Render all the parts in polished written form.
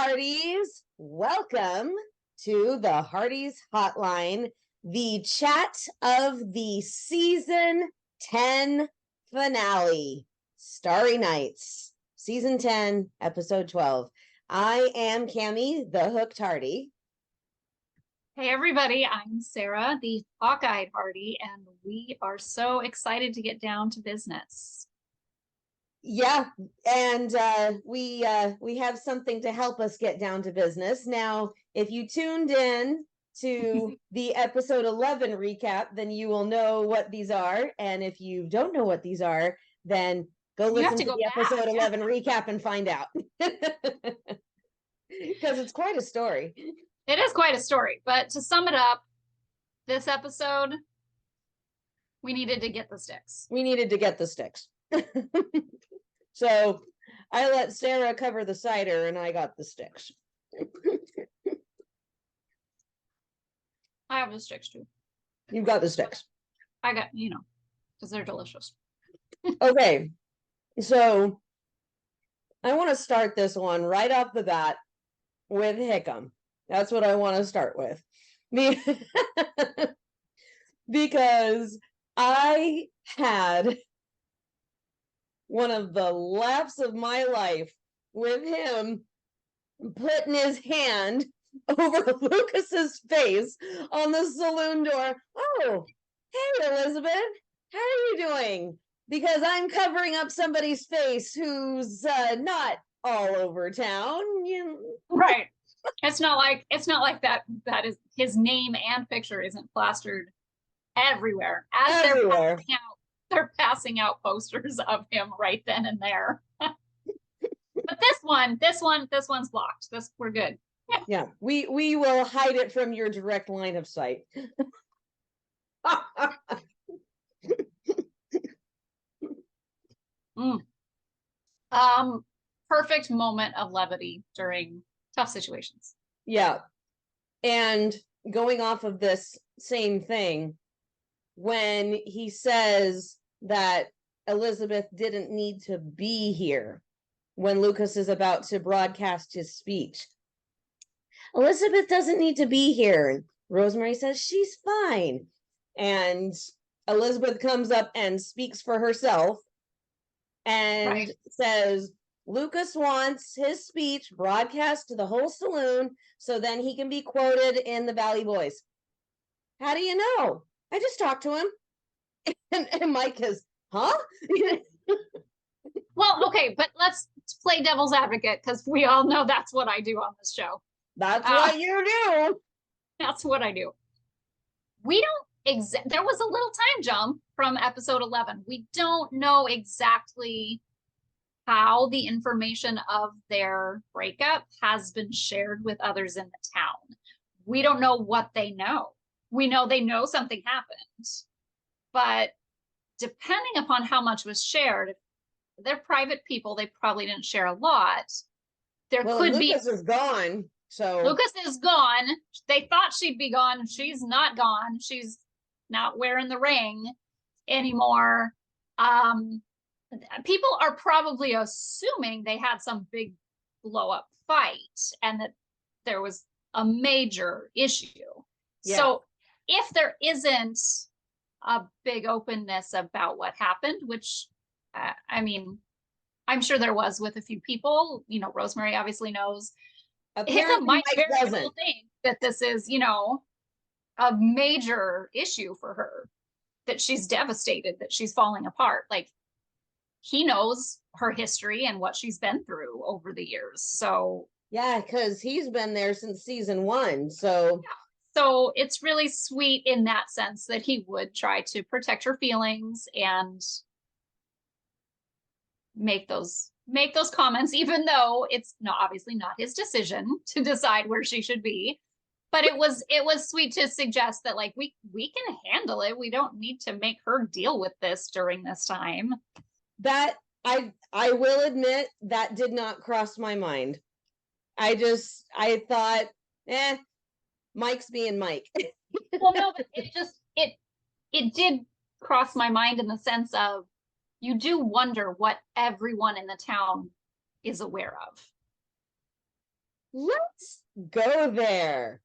Hearties. Welcome to the Hearties Hotline, the chat of the season 10 finale, Starry Nights, season 10, episode 12. I am Cammie, the Hooked Hardy. Hey everybody, I'm Sarah, the Hawk-Eyed Hardy, and we are so excited to get down to business. Yeah, and we have something to help us get down to business. Now, if you tuned in to the episode 11 recap, then you will know what these are. And if you don't know what these are, then go listen to the episode 11 recap and find out. Because it's quite a story. It is quite a story, but to sum it up, this episode, we needed to get the sticks. We needed to get the sticks. So I let Sarah cover the cider and I got the sticks. I have the sticks too. You've got the sticks. I got, because they're delicious. Okay, so I want to start this one right off the bat with Hickam. That's what I want to start with. Because I had one of the laughs of my life with him putting his hand over Lucas's face on the saloon door. Oh, hey, Elizabeth, how are you doing? Because I'm covering up somebody's face who's not all over town. Right. It's not like that is his name and picture isn't plastered everywhere. Everywhere. They're passing out posters of him right then and there. But this one's blocked. We're good. Yeah, we will hide it from your direct line of sight. Perfect moment of levity during tough situations. Yeah. And going off of this same thing, when he says that Elizabeth didn't need to be here when Lucas is about to broadcast his speech. Elizabeth doesn't need to be here. Rosemary says she's fine. And Elizabeth comes up and speaks for herself and says, Lucas wants his speech broadcast to the whole saloon so then he can be quoted in the Valley Boys. How do you know? I just talked to him. And Mike is, huh? Well, okay, but let's play devil's advocate because we all know that's what I do on this show. That's what you do. That's what I do. We don't there was a little time jump from episode 11. We don't know exactly how the information of their breakup has been shared with others in the town. We don't know what they know. We know they know something happened, but depending upon how much was shared, if they're private people, they probably didn't share a lot. Lucas is gone. So Lucas is gone. They thought she'd be gone. She's not gone. She's not wearing the ring anymore. People are probably assuming they had some big blow up fight and that there was a major issue. Yeah. So if there isn't a big openness about what happened, which I'm sure there was with a few people, Rosemary obviously knows. Apparently Mike doesn't think that this is, a major issue for her, that she's devastated, that she's falling apart. Like, he knows her history and what she's been through over the years. So yeah, because he's been there since season 1. So yeah. So it's really sweet in that sense that he would try to protect her feelings and make those comments, even though it's obviously not his decision to decide where she should be. But it was sweet to suggest that, like, we can handle it. We don't need to make her deal with this during this time. That I will admit that did not cross my mind. I thought, Mike's being Mike. Well, no, but it did cross my mind in the sense of, you do wonder what everyone in the town is aware of. let's go there.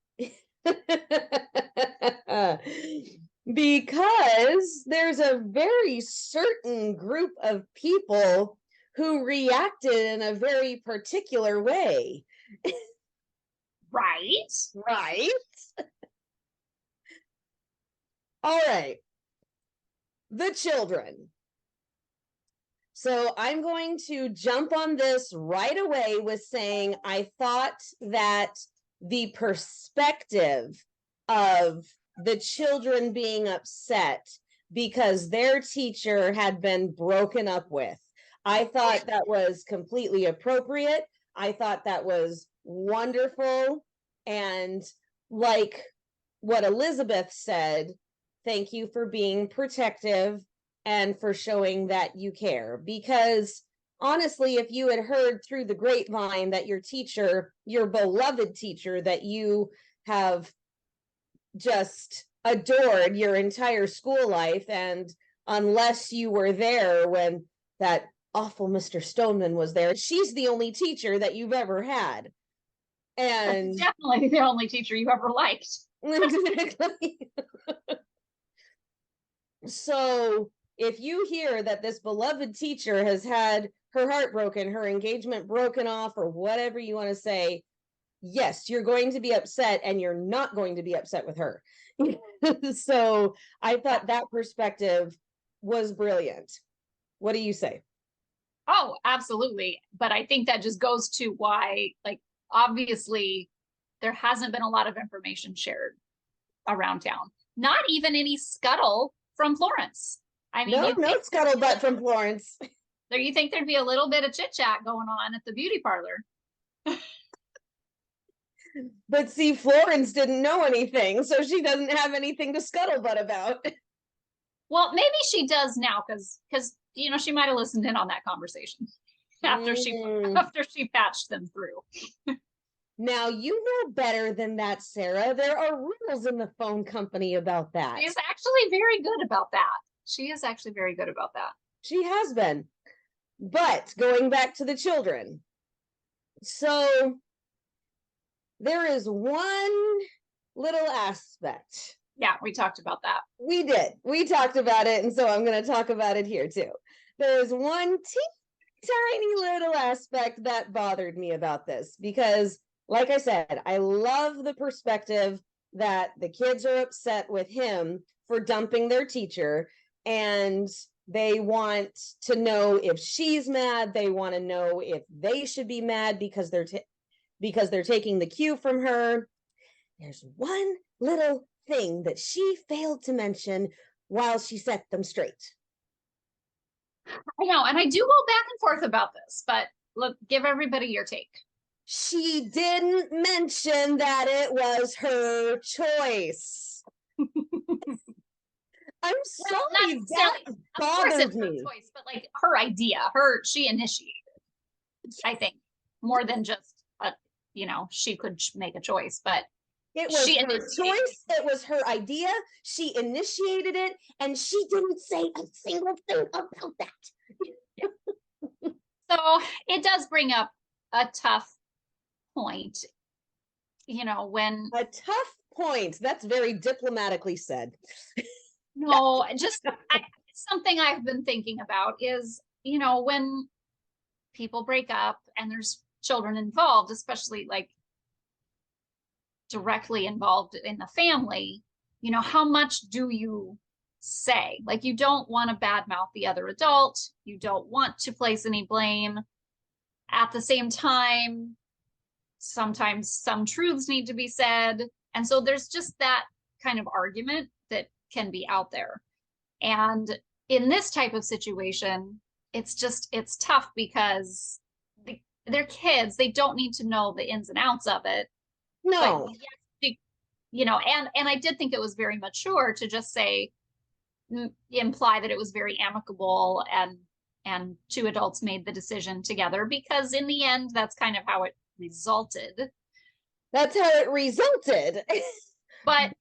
Because there's a very certain group of people who reacted in a very particular way. Right? Right? All right. The children. So I'm going to jump on this right away with saying I thought that the perspective of the children being upset because their teacher had been broken up with, I thought that was completely appropriate. I thought that was wonderful. And like what Elizabeth said, thank you for being protective and for showing that you care. Because honestly, if you had heard through the grapevine that your teacher, your beloved teacher that you have just adored your entire school life, and unless you were there when that awful Mr. Stoneman was there, she's the only teacher that you've ever had. And definitely the only teacher you ever liked. Exactly. So if you hear that this beloved teacher has had her heart broken, her engagement broken off, or whatever you want to say, yes, you're going to be upset, and you're not going to be upset with her. So I thought that perspective was brilliant. What do you say? Oh, absolutely. But I think that just goes to why, like, obviously, there hasn't been a lot of information shared around town. Not even any scuttle from Florence. I mean, No scuttlebutt from Florence. There, you think there'd be a little bit of chit chat going on at the beauty parlor. But see, Florence didn't know anything, so she doesn't have anything to scuttlebutt about. Well, maybe she does now, because you know, she might have listened in on that conversation after she patched them through. Now, you know better than that, Sarah. There are rules in the phone company about that. She's actually very good about that. She is actually very good about that. She has been. But going back to the children. So there is one little aspect. Yeah, we talked about that. We did. We talked about it, and so I'm going to talk about it here too. There is one tiny little aspect that bothered me about this because, like I said, I love the perspective that the kids are upset with him for dumping their teacher, and they want to know if she's mad. They want to know if they should be mad because they're taking the cue from her. There's one little thing that she failed to mention while she set them straight. I know, and I do go back and forth about this, but look, give everybody your take. She didn't mention that it was her choice. I'm sorry, that bothered me. Choice, but like her idea, she initiated. I think more than just she could make a choice, but it was her choice. It was her idea. She initiated it, and she didn't say a single thing about that. So it does bring up a tough point. When a tough point. That's very diplomatically said. No, just something I've been thinking about is, when people break up and there's children involved, especially like directly involved in the family, how much do you say? Like, you don't want to badmouth the other adult. You don't want to place any blame. At the same time, sometimes some truths need to be said. And so there's just that kind of argument that can be out there. And in this type of situation, it's tough because they're kids. They don't need to know the ins and outs of it. No. But yes, and I did think it was very mature to just say, imply that it was very amicable and two adults made the decision together, because in the end, that's kind of how it resulted. That's how it resulted. But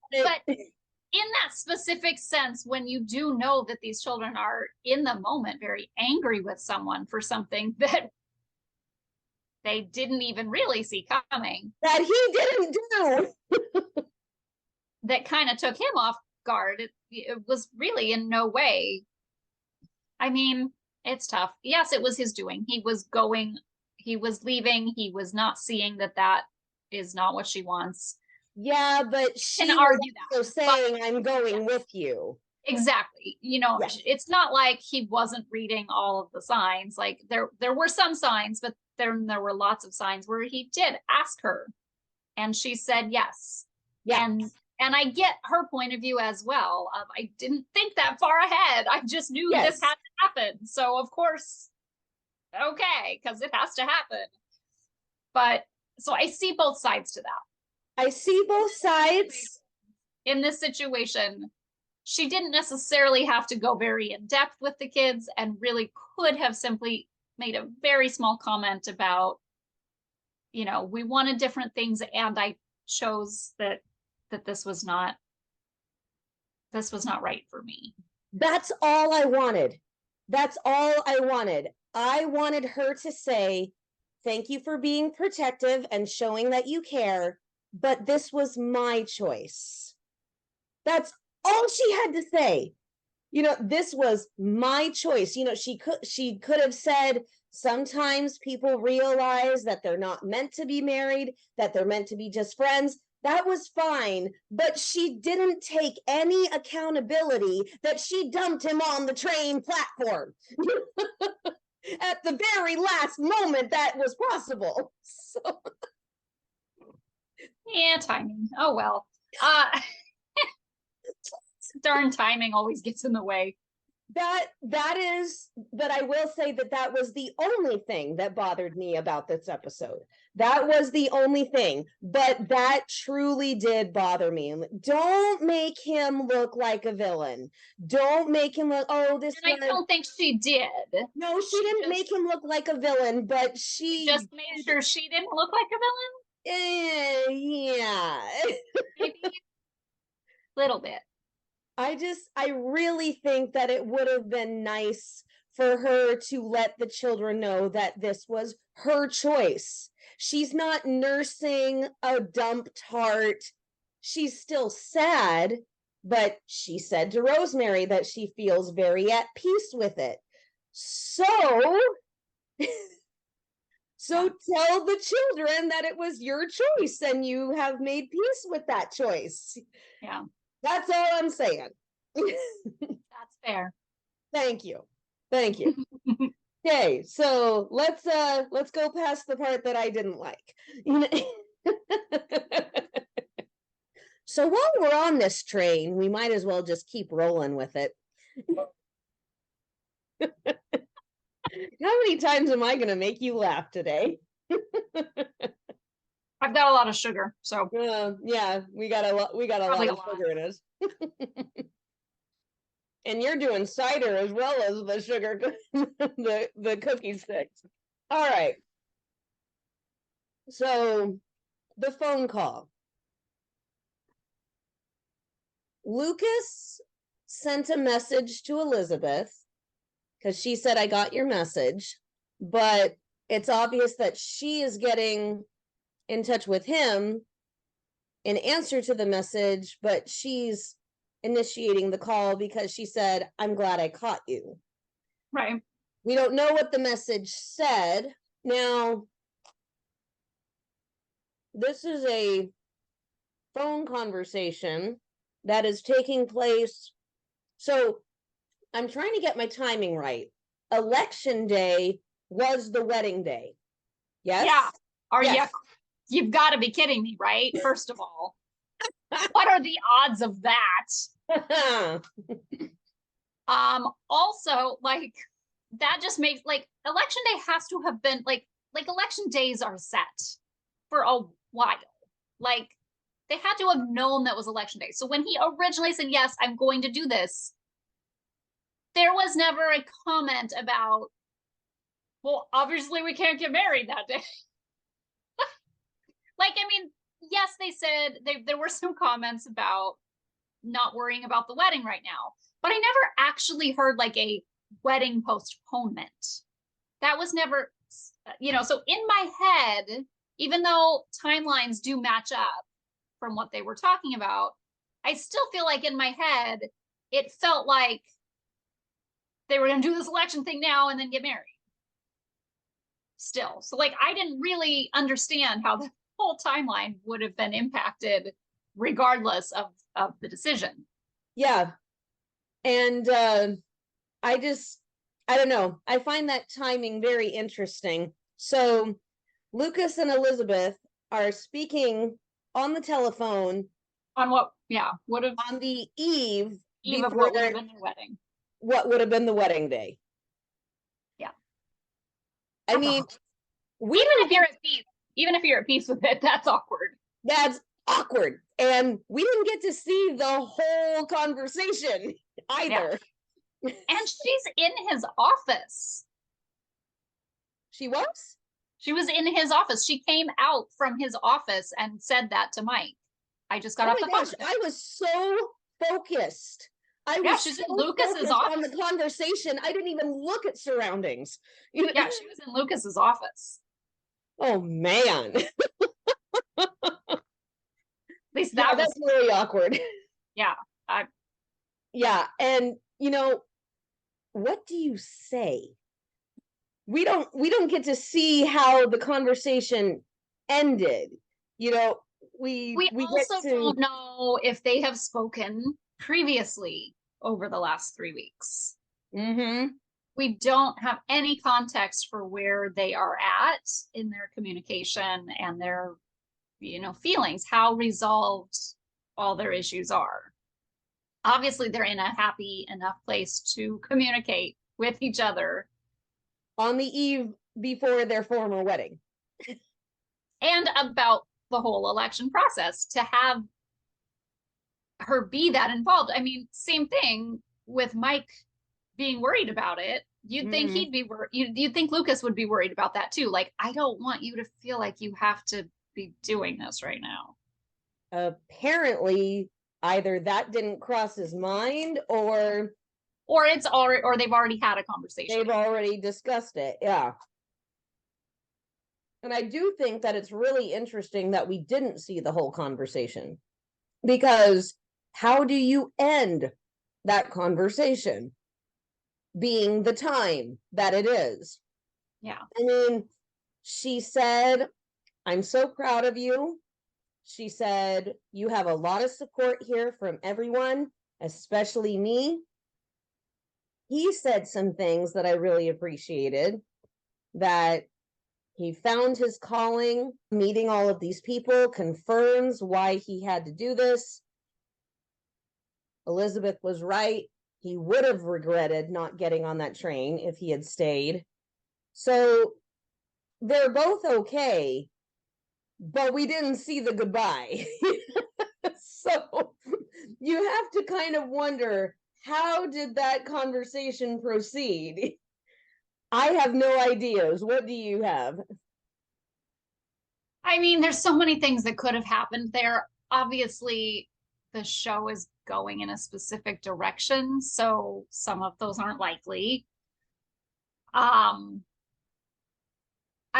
in that specific sense, when you do know that these children are in the moment very angry with someone for something that they didn't even really see coming. That he didn't do. That kind of took him off guard. It was really in no way. I mean, it's tough. Yes, it was his doing. He was leaving. He was not seeing that that is not what she wants. Yeah, but she Can was argue also that. saying, I'm going with you. Exactly. You know, Yes. it's not like he wasn't reading all of the signs. Like there were some signs, but there were lots of signs where he did ask her and she said yes. Yeah. And I get her point of view as well. I didn't think that far ahead. I just knew Yes. this had to happen. So of course, okay, because it has to happen. But so I see both sides to that. I see both sides. In this situation, she didn't necessarily have to go very in depth with the kids and really could have simply made a very small comment about, you know, we wanted different things and I chose that this was not right for me. That's all I wanted. That's all I wanted. I wanted her to say, thank you for being protective and showing that you care, but this was my choice. That's all she had to say. You know, this was my choice. You know, she could have said, sometimes people realize that they're not meant to be married, that they're meant to be just friends. That was fine, but she didn't take any accountability that she dumped him on the train platform at the very last moment that was possible. So Yeah, timing. Oh well. Darn timing always gets in the way. that is, but I will say that that was the only thing that bothered me about this episode. That was the only thing, but that truly did bother me. Don't make him look like a villain. Don't make him look, oh, this and I don't think she did. No, she didn't just make him look like a villain, but she just made sure she didn't look like a villain. Yeah. Maybe a little bit. I really think that it would have been nice for her to let the children know that this was her choice. She's not nursing a dumped heart. She's still sad, but she said to Rosemary that she feels very at peace with it. So tell the children that it was your choice and you have made peace with that choice. Yeah. That's all I'm saying. That's fair. Thank you. Thank you. Okay, so let's go past the part that I didn't like. So while we're on this train, we might as well just keep rolling with it. How many times am I going to make you laugh today? I've got a lot of sugar, so yeah, we got a lot of sugar in us. And you're doing cider as well as the sugar, the cookie sticks. All right. So the phone call. Lucas sent a message to Elizabeth because she said, I got your message, but it's obvious that she is getting in touch with him in answer to the message, but she's initiating the call because she said, I'm glad I caught you. right. We don't know what the message said. Now, this is a phone conversation that is taking place. So I'm trying to get my timing right. Election day was the wedding day. Yes? Yeah. Are yes. You've got to be kidding me, right? First of all, what are the odds of that? Also, like, that just makes, like, election day has to have been like election days are set for a while. Like, they had to have known that was election day. So when he originally said, yes, I'm going to do this, there was never a comment about, well, obviously we can't get married that day. Like, I mean, yes, they said there were some comments about not worrying about the wedding right now, but I never actually heard like a wedding postponement. That was never so in my head, even though timelines do match up from what they were talking about, I still feel like in my head, it felt like they were going to do this election thing now and then get married. Still. So like, I didn't really understand how the whole timeline would have been impacted regardless of the decision. Yeah. And I don't know. I find that timing very interesting. So Lucas and Elizabeth are speaking on the telephone On what? Yeah. Would have on the eve of what would have been their wedding. What would have been the wedding day. Yeah. I mean, even if you're at peace with it, that's awkward. That's awkward. And we didn't get to see the whole conversation either. Yeah. And she's in his office. She was? She was in his office. She came out from his office and said that to Mike. I just got off the phone. I was so focused. She's in Lucas's office on the conversation. I didn't even look at surroundings. Yeah, she was in Lucas's office. Oh man. At least that's really awkward. Yeah. Yeah, and what do you say? We don't get to see how the conversation ended. We also don't know if they have spoken previously over the last 3 weeks. Mm-hmm. We don't have any context for where they are at in their communication and their, feelings, how resolved all their issues are. Obviously, they're in a happy enough place to communicate with each other on the eve before their formal wedding. And about the whole election process, to have her be that involved. I mean, same thing with Mike being worried about it. You'd think he'd be worried. You'd think Lucas would be worried about that too. Like, I don't want you to feel like you have to be doing this right now. Apparently, either that didn't cross his mind, or it's already, or they've already had a conversation. They've already discussed it. Yeah. And I do think that it's really interesting that we didn't see the whole conversation, because how do you end that conversation being the time that it is? Yeah. I mean, she said, "I'm so proud of you." She said, "You have a lot of support here from everyone, especially me." He said some things that I really appreciated, that he found his calling. Meeting all of these people confirms why he had to do this. Elizabeth was right. He would have regretted not getting on that train if he had stayed. So they're both okay, but we didn't see the goodbye. So you have to kind of wonder, how did that conversation proceed? I have no ideas. What do you have? I mean, there's so many things that could have happened there. Obviously, the show is going in a specific direction, so some of those aren't likely. I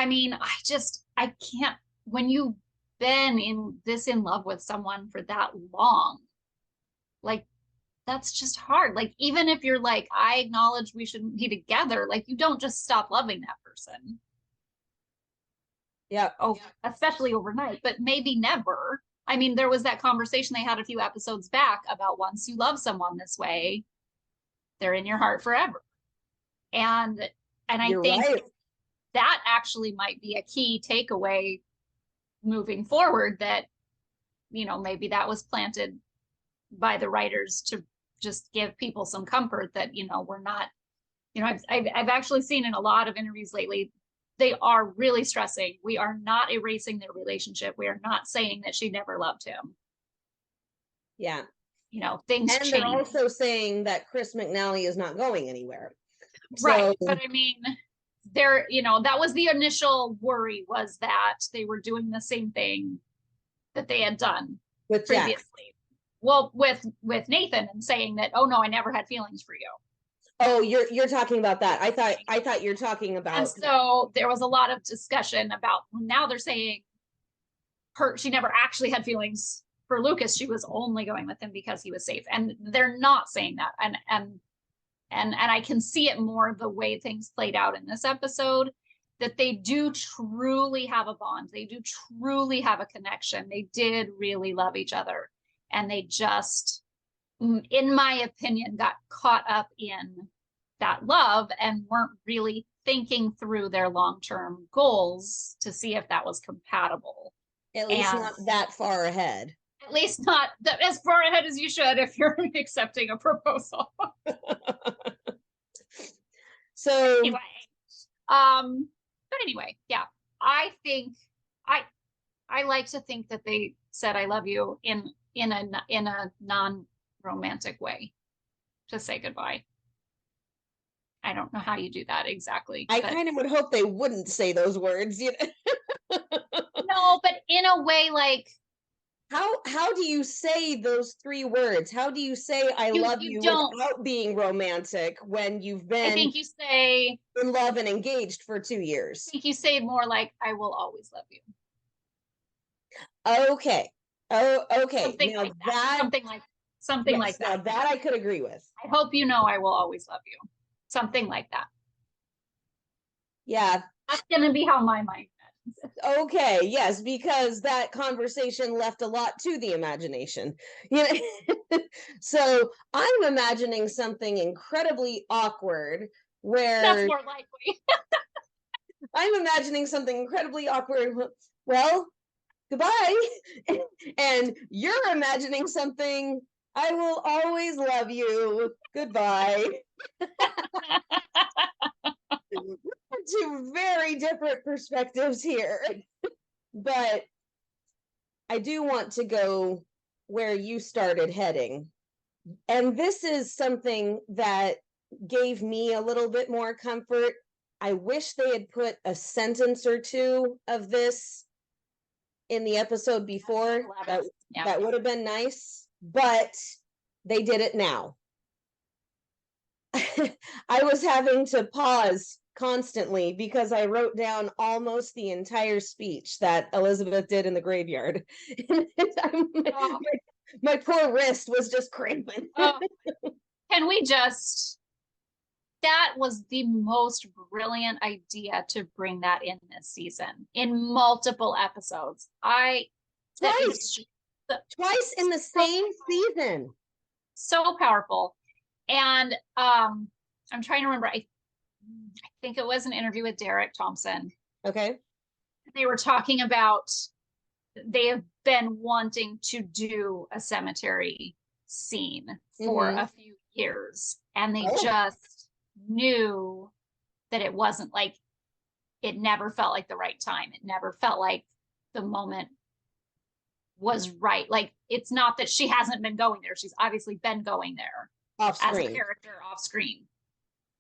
mean, I can't, when you've been in love with someone for that long, like, that's just hard. Like, even if you're like, I acknowledge we shouldn't be together, like, you don't just stop loving that person. Yeah. Oh, especially overnight, but maybe never. I mean, there was that conversation they had a few episodes back about, once you love someone this way, they're in your heart forever. And I think that actually might be a key takeaway moving forward, that, maybe that was planted by the writers to just give people some comfort that, we're not, I've actually seen in a lot of interviews lately, they are really stressing, we are not erasing their relationship. We are not saying that she never loved him. Yeah. Things and change. They're also saying that Chris McNally is not going anywhere. Right. But I mean, that was the initial worry, was that they were doing the same thing that they had done with previously. Jack. Well, with Nathan, and saying that, oh no, I never had feelings for you. Oh, you're talking about that. I thought you're talking And about so there was a lot of discussion about, now they're saying she never actually had feelings for Lucas. She was only going with him because he was safe. And they're not saying that. And I can see it more the way things played out in this episode, that they do truly have a bond. They do truly have a connection. They did really love each other. And they just, in my opinion, got caught up in that love and weren't really thinking through their long-term goals to see if that was compatible. at least not that far ahead. At least not as far ahead as you should if you're accepting a proposal. So anyway, but anyway, yeah, I think I like to think that they said I love you in a non-romantic way to say goodbye. I don't know how you do that exactly. I kind of would hope they wouldn't say those words, you know. No, but in a way, like, how do you say those three words? How do you say I love you without being romantic when you've been, I think you say, in love and engaged for 2 years? I think you say more like, I will always love you. Okay. Oh, okay. Something now like that. Something yes, like that. Now that I could agree with. I hope you know I will always love you. Something like that. Yeah. That's gonna be how my mind imagines it. Okay, yes, because that conversation left a lot to the imagination. You know? So I'm imagining something incredibly awkward where that's more likely. I'm imagining something incredibly awkward. Well, goodbye. And you're imagining something, I will always love you. Goodbye. Two very different perspectives here. But I do want to go where you started heading. And this is something that gave me a little bit more comfort. I wish they had put a sentence or two of this in the episode before. That would have been nice, but they did it now. I was having to pause constantly because I wrote down almost the entire speech that Elizabeth did in the graveyard. My poor wrist was just cramping. Can we just, that was the most brilliant idea to bring that in this season in multiple episodes. Twice in the same season. So powerful. And I'm trying to remember, I think it was an interview with Derek Thompson. Okay. They were talking about, they have been wanting to do a cemetery scene for a few years, and they just knew that it wasn't, like, it never felt like the right time. It never felt like the moment was right. Like, it's not that she hasn't been going there. She's obviously been going there off screen, as a character off screen.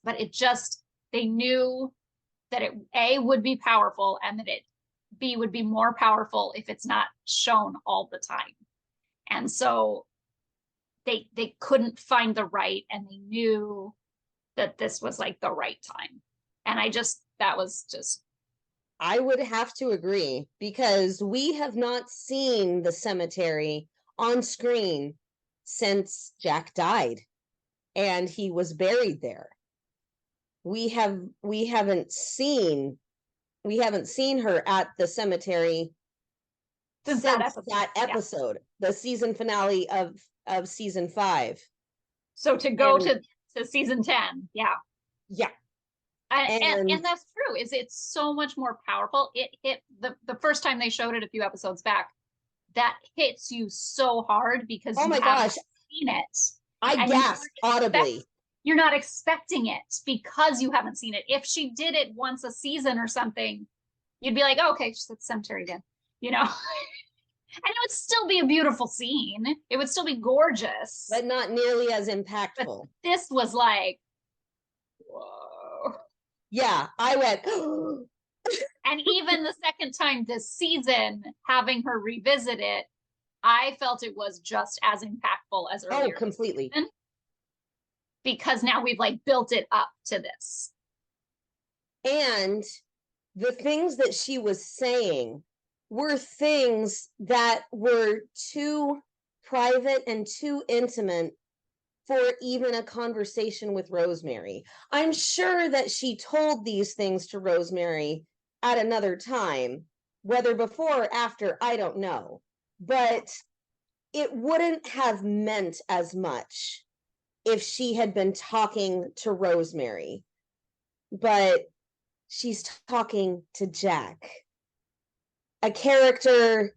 But it just, they knew that it A, would be powerful, and that it B, would be more powerful if it's not shown all the time. And so they couldn't find the right, and they knew that this was like the right time. And I would have to agree, because we have not seen the cemetery on screen since Jack died and he was buried there. We haven't seen her at the cemetery since that episode, the season finale of season 5. So to go to season 10, yeah. And that's true. It's so much more powerful. It hit the first time they showed it a few episodes back. That hits you so hard because you haven't seen it. I gasped audibly. You're not expecting it because you haven't seen it. If she did it once a season or something, you'd be like, oh, okay, just at the cemetery again, you know. And it would still be a beautiful scene. It would still be gorgeous, but not nearly as impactful. But this was like, whoa. Yeah, I went. And even the second time this season, having her revisit it, I felt it was just as impactful as earlier. Oh, completely. because now we've like built it up to this. And the things that she was saying were things that were too private and too intimate for even a conversation with Rosemary. I'm sure that she told these things to Rosemary at another time, whether before or after, I don't know. But it wouldn't have meant as much if she had been talking to Rosemary. But she's talking to Jack, a character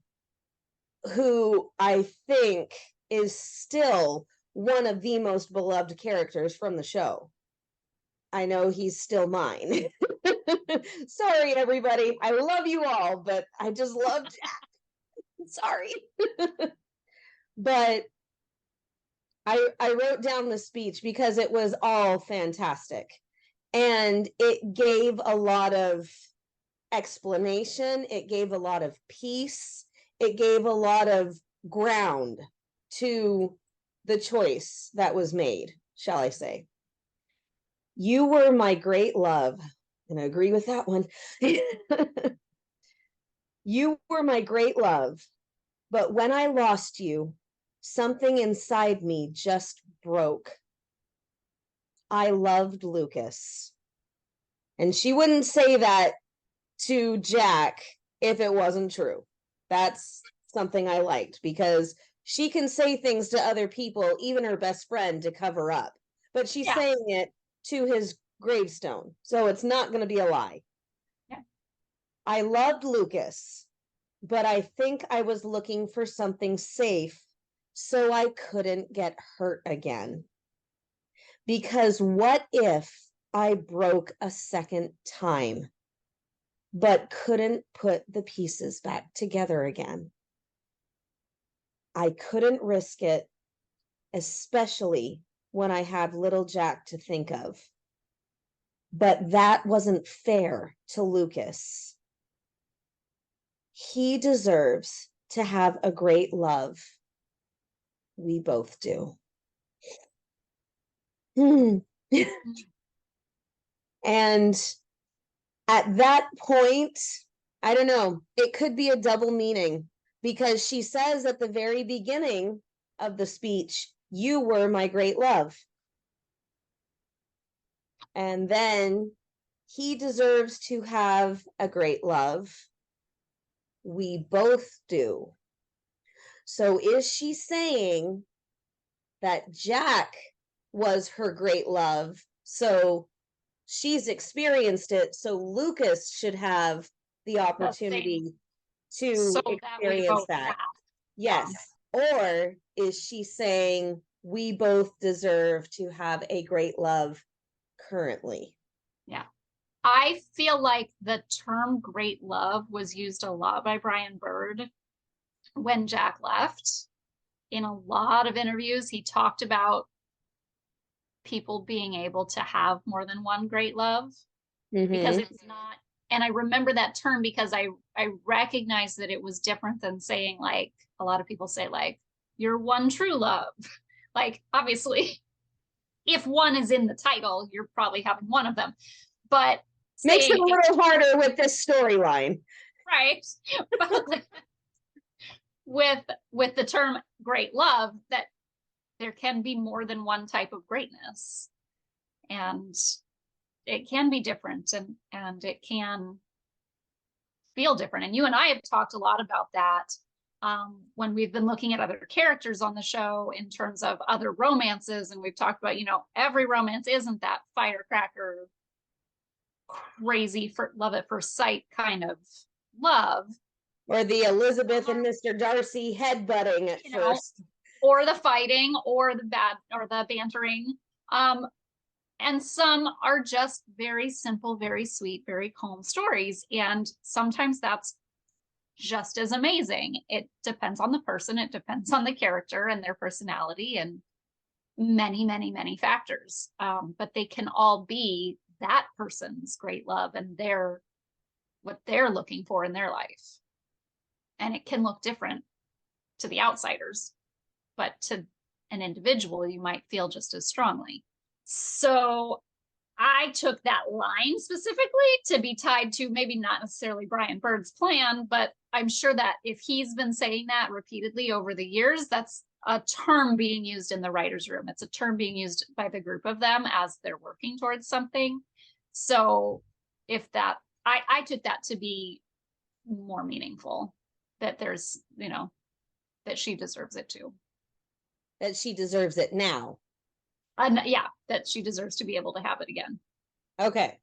who I think is still one of the most beloved characters from the show. I know he's still mine. Sorry, everybody. I love you all, but I just love Jack. Sorry. But I wrote down the speech because it was all fantastic. And it gave a lot of explanation. It gave a lot of peace. It gave a lot of ground to the choice that was made, shall I say. You were my great love. And I agree with that one. You were my great love. But when I lost you, something inside me just broke. I loved Lucas. And she wouldn't say that to Jack if it wasn't true. That's something I liked because she can say things to other people, even her best friend, to cover up. But she's saying it to his gravestone. So it's not going to be a lie. Yeah. I loved Lucas, but I think I was looking for something safe so I couldn't get hurt again. Because what if I broke a second time, but couldn't put the pieces back together again? I couldn't risk it, especially when I had little Jack to think of. But that wasn't fair to Lucas. He deserves to have a great love. We both do. And at that point, I don't know, it could be a double meaning because she says at the very beginning of the speech, you were my great love. And then he deserves to have a great love. We both do. So is she saying that Jack was her great love? So she's experienced it. So Lucas should have the opportunity to experience that. Yes. Or is she saying we both deserve to have a great love currently? Yeah. I feel like the term great love was used a lot by Brian Bird when Jack left. In a lot of interviews, he talked about people being able to have more than one great love because it's not, and I remember that term because I recognize that it was different than saying, like, a lot of people say, like, your one true love. Like, obviously, if one is in the title, you're probably having one of them. But makes it a little harder with this storyline. Right. with the term great love, that there can be more than one type of greatness. And it can be different and it can feel different. And you and I have talked a lot about that when we've been looking at other characters on the show in terms of other romances. And we've talked about, every romance isn't that firecracker, crazy for love at first sight kind of love. Or the Elizabeth and Mr. Darcy headbutting at first. Or the fighting or the bantering. And some are just very simple, very sweet, very calm stories. And sometimes that's just as amazing. It depends on the person. It depends on the character and their personality and many, many, many factors. But they can all be that person's great love and what they're looking for in their life. And it can look different to the outsiders, but to an individual, you might feel just as strongly. So I took that line specifically to be tied to maybe not necessarily Brian Bird's plan, but I'm sure that if he's been saying that repeatedly over the years, that's a term being used in the writer's room. It's a term being used by the group of them as they're working towards something. So if that, I took that to be more meaningful, that there's, that she deserves it too. That she deserves it now. Yeah, that she deserves to be able to have it again. Okay.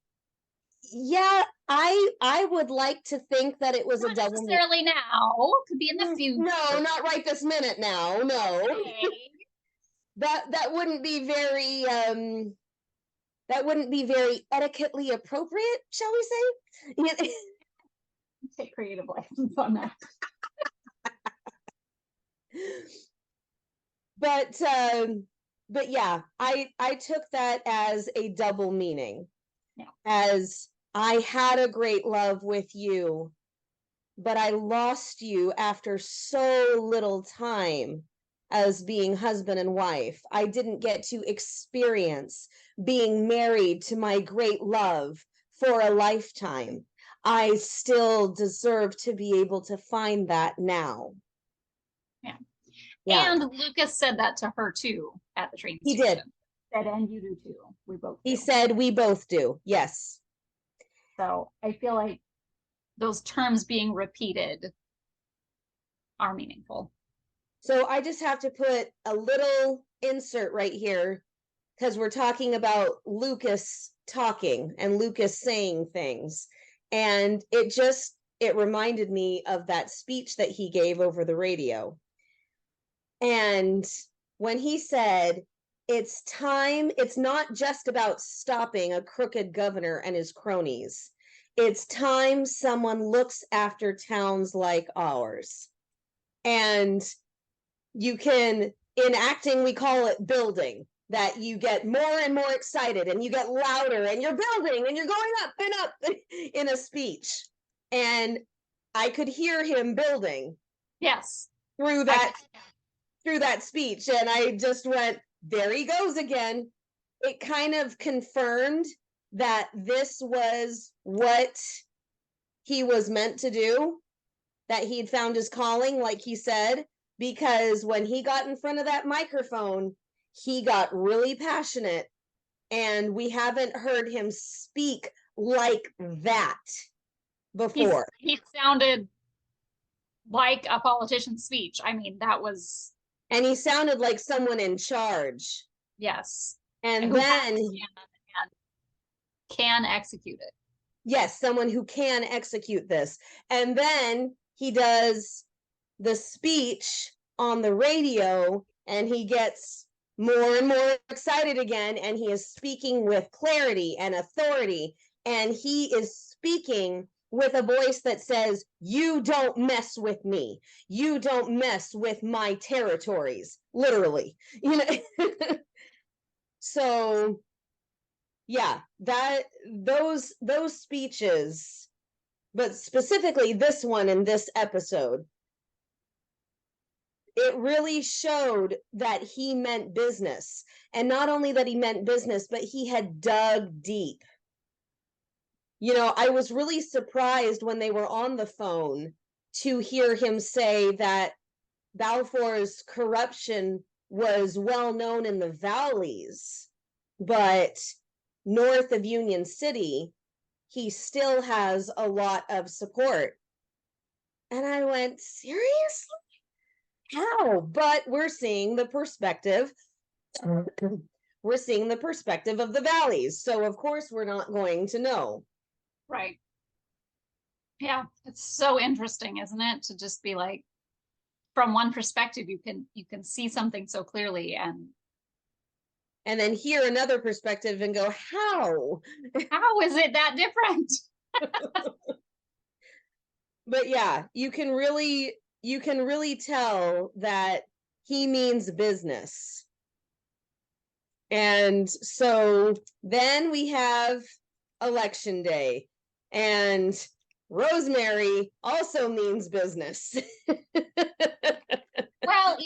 Yeah, I would like to think that it was Not a double necessarily now. Could be in the future. No, not right this minute now. No. Okay. That wouldn't be very etiquettely appropriate, shall we say? Take creative license on that. But yeah, I took that as a double meaning. Yeah. As I had a great love with you, but I lost you after so little time as being husband and wife. I didn't get to experience being married to my great love for a lifetime. I still deserve to be able to find that now. Yeah. And Lucas said that to her too at the train station. He did. Said, and you do too. We both do. He said we both do. Yes. So I feel like those terms being repeated are meaningful. So I just have to put a little insert right here because we're talking about Lucas talking and Lucas saying things. And it reminded me of that speech that he gave over the radio. And when he said, it's time, it's not just about stopping a crooked governor and his cronies. It's time someone looks after towns like ours. And you can, in acting, we call it building, that you get more and more excited and you get louder and you're building and you're going up and up in a speech. And I could hear him building. Yes. Through that speech. And I just went, there he goes again. It kind of confirmed that this was what he was meant to do, that he'd found his calling, like he said, because when he got in front of that microphone, he got really passionate, and we haven't heard him speak like that before. He sounded like a politician's speech. I mean, that was... And he sounded like someone in charge. Yes. And then... can execute it. Yes, someone who can execute this. And then he does the speech on the radio, and he gets more and more excited again, and he is speaking with clarity and authority, and he is speaking with a voice that says, you don't mess with me. You don't mess with my territories, literally. So yeah, those speeches, but specifically this one in this episode, it really showed that he meant business. And not only that he meant business, but he had dug deep. I was really surprised when they were on the phone to hear him say that Balfour's corruption was well known in the valleys, but north of Union City, he still has a lot of support. And I went, seriously? How? But we're seeing the perspective. We're seeing the perspective of the valleys. So of course we're not going to know. Right. Yeah, it's so interesting, isn't it? To just be like, from one perspective, you can see something so clearly, and then hear another perspective and go, how is it that different? But yeah, you can really tell that he means business. And so then we have election day, and Rosemary also means business. Well,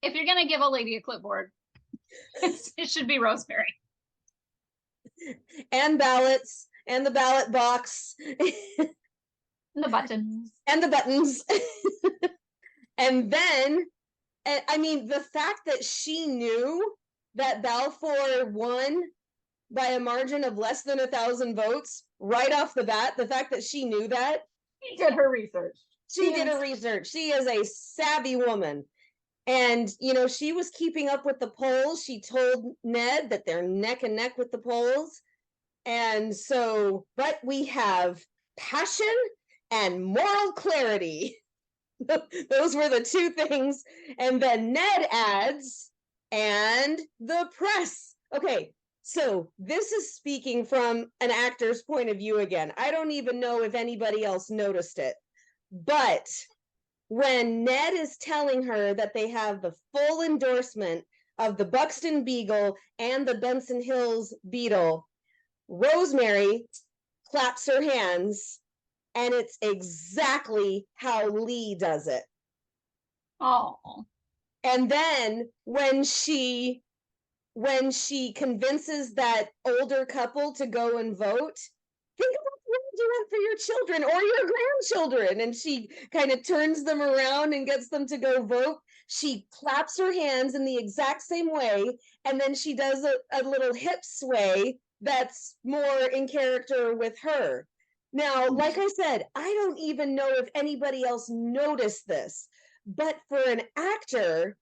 if you're going to give a lady a clipboard, It should be Rosemary. And ballots and the ballot box And the buttons. and the buttons. And then, I mean, the fact that she knew that Balfour won by a margin of less than 1,000 votes right off the bat, the fact that she knew that. She did her research. She did her research. She is a savvy woman. And, you know, she was keeping up with the polls. She told Ned that they're neck and neck with the polls. And so, but we have passion and moral clarity. Those were the two things. And then Ned adds, and the press. Okay, so this is speaking from an actor's point of view again. I don't even know if anybody else noticed it. But when Ned is telling her that they have the full endorsement of the Buxton Beagle and the Benson Hills Beetle, Rosemary claps her hands, and it's exactly how Lee does it. Oh. And then when she convinces that older couple to go and vote, think about what you want for your children or your grandchildren. And she kind of turns them around and gets them to go vote. She claps her hands in the exact same way, and then she does a little hip sway that's more in character with her. Now, like I said, I don't even know if anybody else noticed this, but for an actor,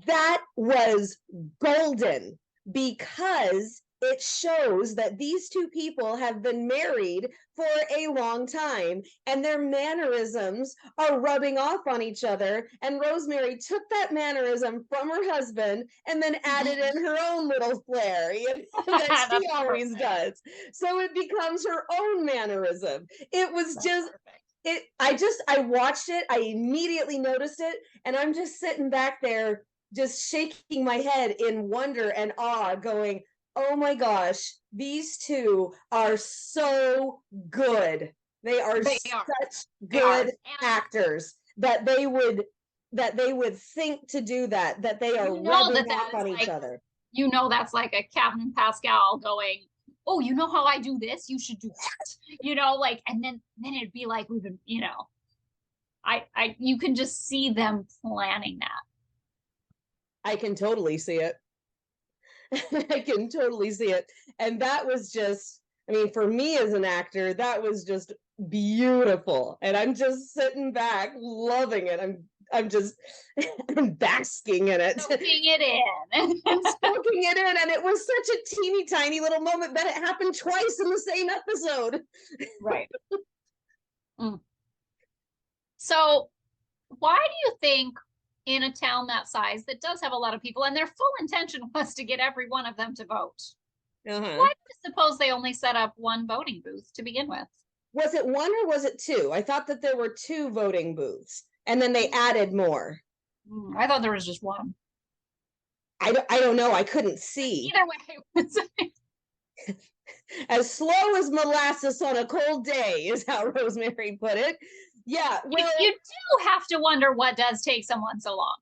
that was golden, because it shows that these two people have been married for a long time, and their mannerisms are rubbing off on each other. And Rosemary took that mannerism from her husband and then added in her own little flair, you know, that she always does. So it becomes her own mannerism. It was just I watched it, I immediately noticed it, and I'm just sitting back there just shaking my head in wonder and awe, going, oh my gosh, these two are so good. They are such good actors that they would think to do that they are rubbing off on each other. You know, that's like a Captain Pascal going, oh, you know how I do this? You should do that. You know, like, and then it'd be like we've been, you know, you can just see them planning that. I can totally see it. I can totally see it. And that was just, I mean, for me as an actor, that was just beautiful. And I'm just sitting back loving it. I'm just I'm basking in it. Soaking it in. Soaking it in. And it was such a teeny tiny little moment that it happened twice in the same episode. Right. So why do you think in a town that size that does have a lot of people, and their full intention was to get every one of them to vote, why do you suppose they only set up one voting booth to begin with? Was it one or was it two? I thought that there were two voting booths, and then they added more. I thought there was just one. I don't know. I couldn't see. Either way. As slow as molasses on a cold day is how Rosemary put it. Yeah, well, you do have to wonder what does take someone so long.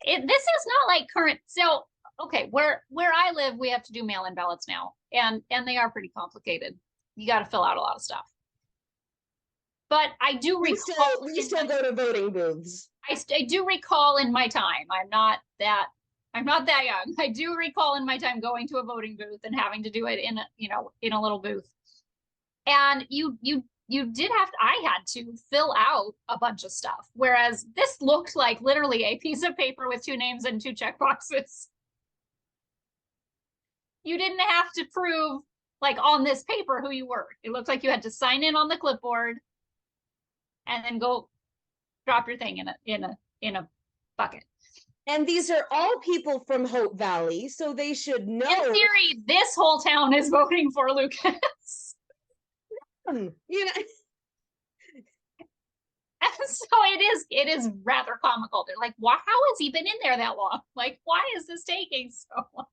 This is not like current. So, okay, where I live, we have to do mail-in ballots now, and they are pretty complicated. You got to fill out a lot of stuff. But I do recall. We still go to voting booths. I do recall in my time. I'm not that young. I do recall in my time going to a voting booth and having to do it in a little booth. And you did have to, I had to fill out a bunch of stuff. Whereas this looked like literally a piece of paper with 2 names and 2 checkboxes. You didn't have to prove like on this paper who you were. It looked like you had to sign in on the clipboard and then go drop your thing in a bucket. And these are all people from Hope Valley, so they should know. In theory, this whole town is voting for Lucas. You know. And so it is rather comical. They're like, how has he been in there that long? Like, why is this taking so long?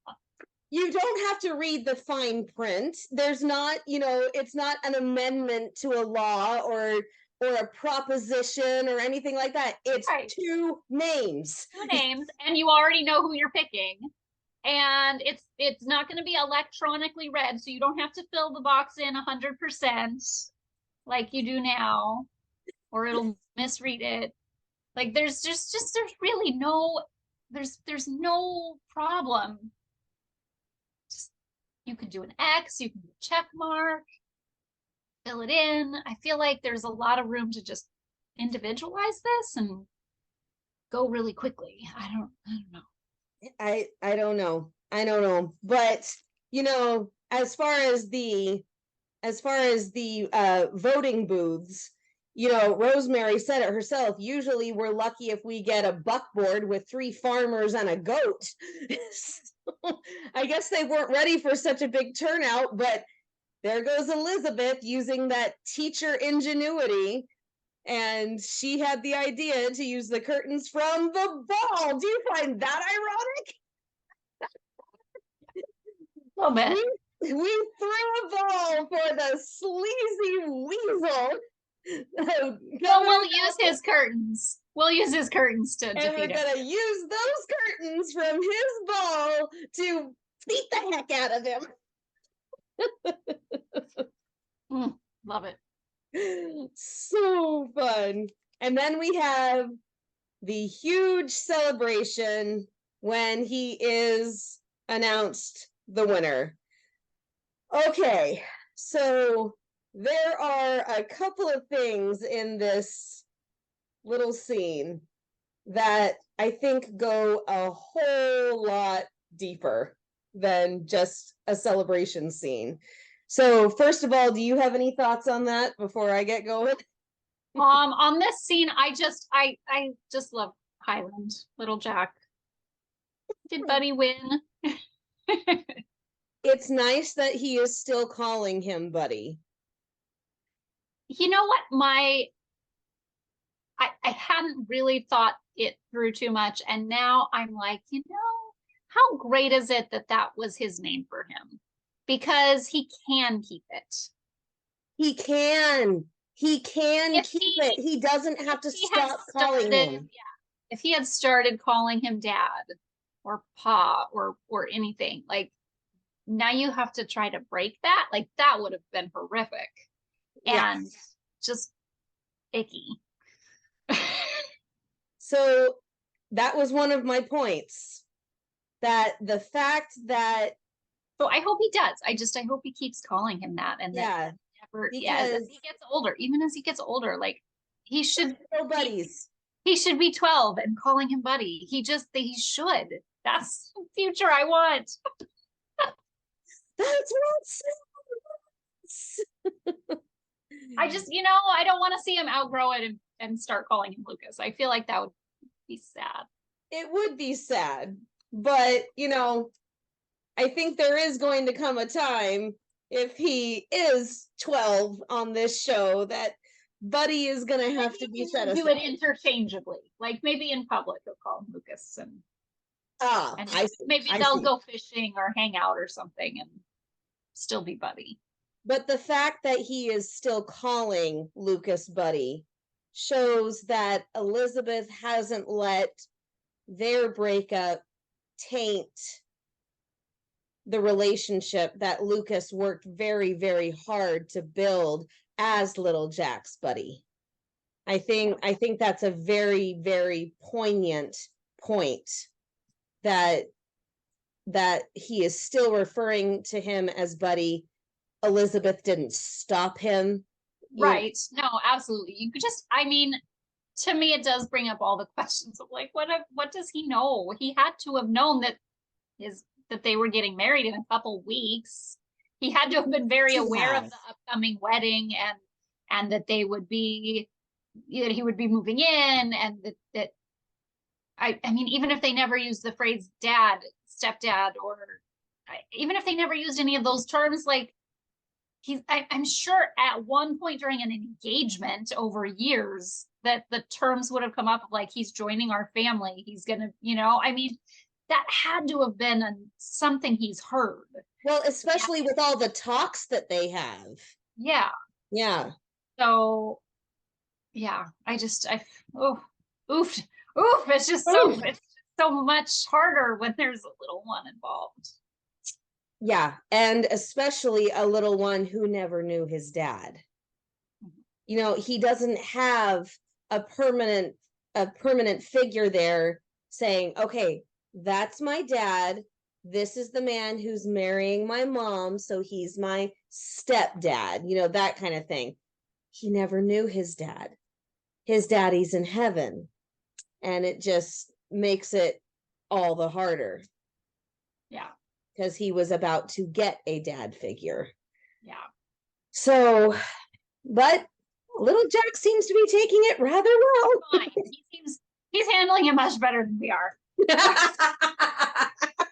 You don't have to read the fine print. There's not, it's not an amendment to a law or a proposition or anything like that. It's 2 names. 2 names, and you already know who you're picking. and it's not going to be electronically read, so you don't have to fill the box in 100% like you do now, or it'll misread it. Like there's really no there's no problem. Just, you can do an X, you can do a check mark, fill it in. I feel like there's a lot of room to just individualize this and go really quickly. I don't know. I don't know. I don't know. But as far as the voting booths, Rosemary said it herself. Usually we're lucky if we get a buckboard with 3 farmers and a goat. So, I guess they weren't ready for such a big turnout, but there goes Elizabeth using that teacher ingenuity. And she had the idea to use the curtains from the ball. Do you find that ironic? A little bit. We threw a ball for the sleazy weasel. Well, we'll use his curtains. We'll use his curtains to and we're defeat him. gonna use those curtains from his ball to beat the heck out of him. Love it. So fun. And then we have the huge celebration when he is announced the winner. Okay, so there are a couple of things in this little scene that I think go a whole lot deeper than just a celebration scene. So first of all, do you have any thoughts on that before I get going? On this scene, I just love Highland, little Jack. Did Buddy win? It's nice that he is still calling him Buddy. You know what? I hadn't really thought it through too much, and now I'm like, how great is it that that was his name for him? Because he can keep it. He can keep it. He doesn't have to stop calling him. Yeah, if he had started calling him Dad or Pa or anything, like now you have to try to break that. Like that would have been horrific and just icky. So that was one of my points. That the fact that so I hope he does. I hope he keeps calling him that, and that never, as he gets older, even as he gets older, like he should buddies. He should be 12 and calling him Buddy. He should. That's the future I want. That's what I just, I don't want to see him outgrow it and start calling him Lucas. I feel like that would be sad. It would be sad, but I think there is going to come a time, if he is 12 on this show, that Buddy is going to have to be set aside. Do it interchangeably. Like maybe in public he'll call him Lucas, and maybe they'll go fishing or hang out or something and still be Buddy. But the fact that he is still calling Lucas Buddy shows that Elizabeth hasn't let their breakup taint the relationship that Lucas worked very, very hard to build as little Jack's buddy. I think that's a very, very poignant point, that he is still referring to him as Buddy. Elizabeth didn't stop him. Right. No, absolutely. You could just, to me, it does bring up all the questions of like, what does he know? He had to have known that they were getting married in a couple weeks. He had to have been very aware of the upcoming wedding and that they would be, that he would be moving in, and that even if they never used the phrase dad, stepdad, or even if they never used any of those terms, like I'm sure at one point during an engagement over years that the terms would have come up, like he's joining our family, he's gonna, that had to have been something he's heard. Well, especially with all the talks that they have. Yeah. So, yeah, it's just so so much harder when there's a little one involved. Yeah, and especially a little one who never knew his dad. You know, he doesn't have a permanent figure there saying, okay, that's my dad. This is the man who's marrying my mom, so he's my stepdad, you know, that kind of thing. He never knew his dad. His daddy's in heaven. And it just makes it all the harder. Yeah. Because he was about to get a dad figure. Yeah. So, but little Jack seems to be taking it rather well. Fine. He's handling it much better than we are.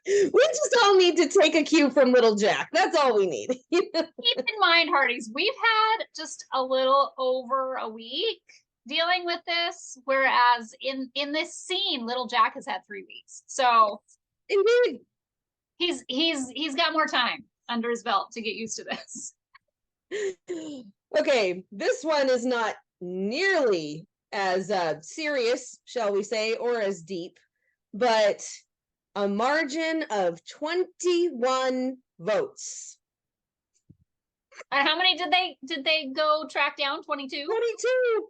We just all need to take a cue from little Jack. That's all we need. Keep in mind, Hearties, we've had just a little over a week dealing with this, whereas in this scene, little Jack has had 3 weeks. So Indeed. He's got more time under his belt to get used to this. Okay, this one is not nearly as serious, shall we say, or as deep, but a margin of 21 votes. And how many did they go track down? 22? 22.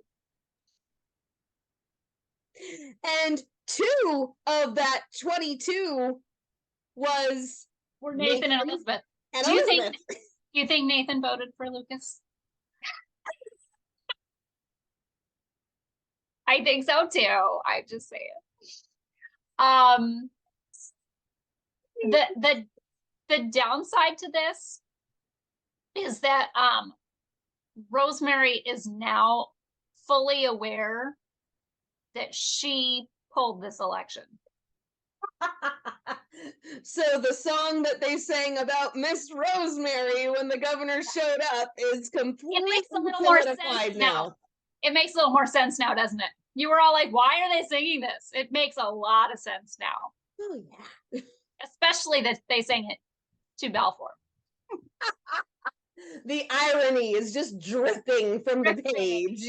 And 2 of that 22 were Nathan and Elizabeth. And Do you think Nathan voted for Lucas? I think so too. I just say it. The downside to this is that Rosemary is now fully aware that she pulled this election. So the song that they sang about Miss Rosemary when the governor showed up is completely solidified now. It makes a little more sense now, doesn't it? You were all like, why are they singing this? It makes a lot of sense now. Oh, yeah. Especially that they sang it to Balfour. The irony is just dripping from the page.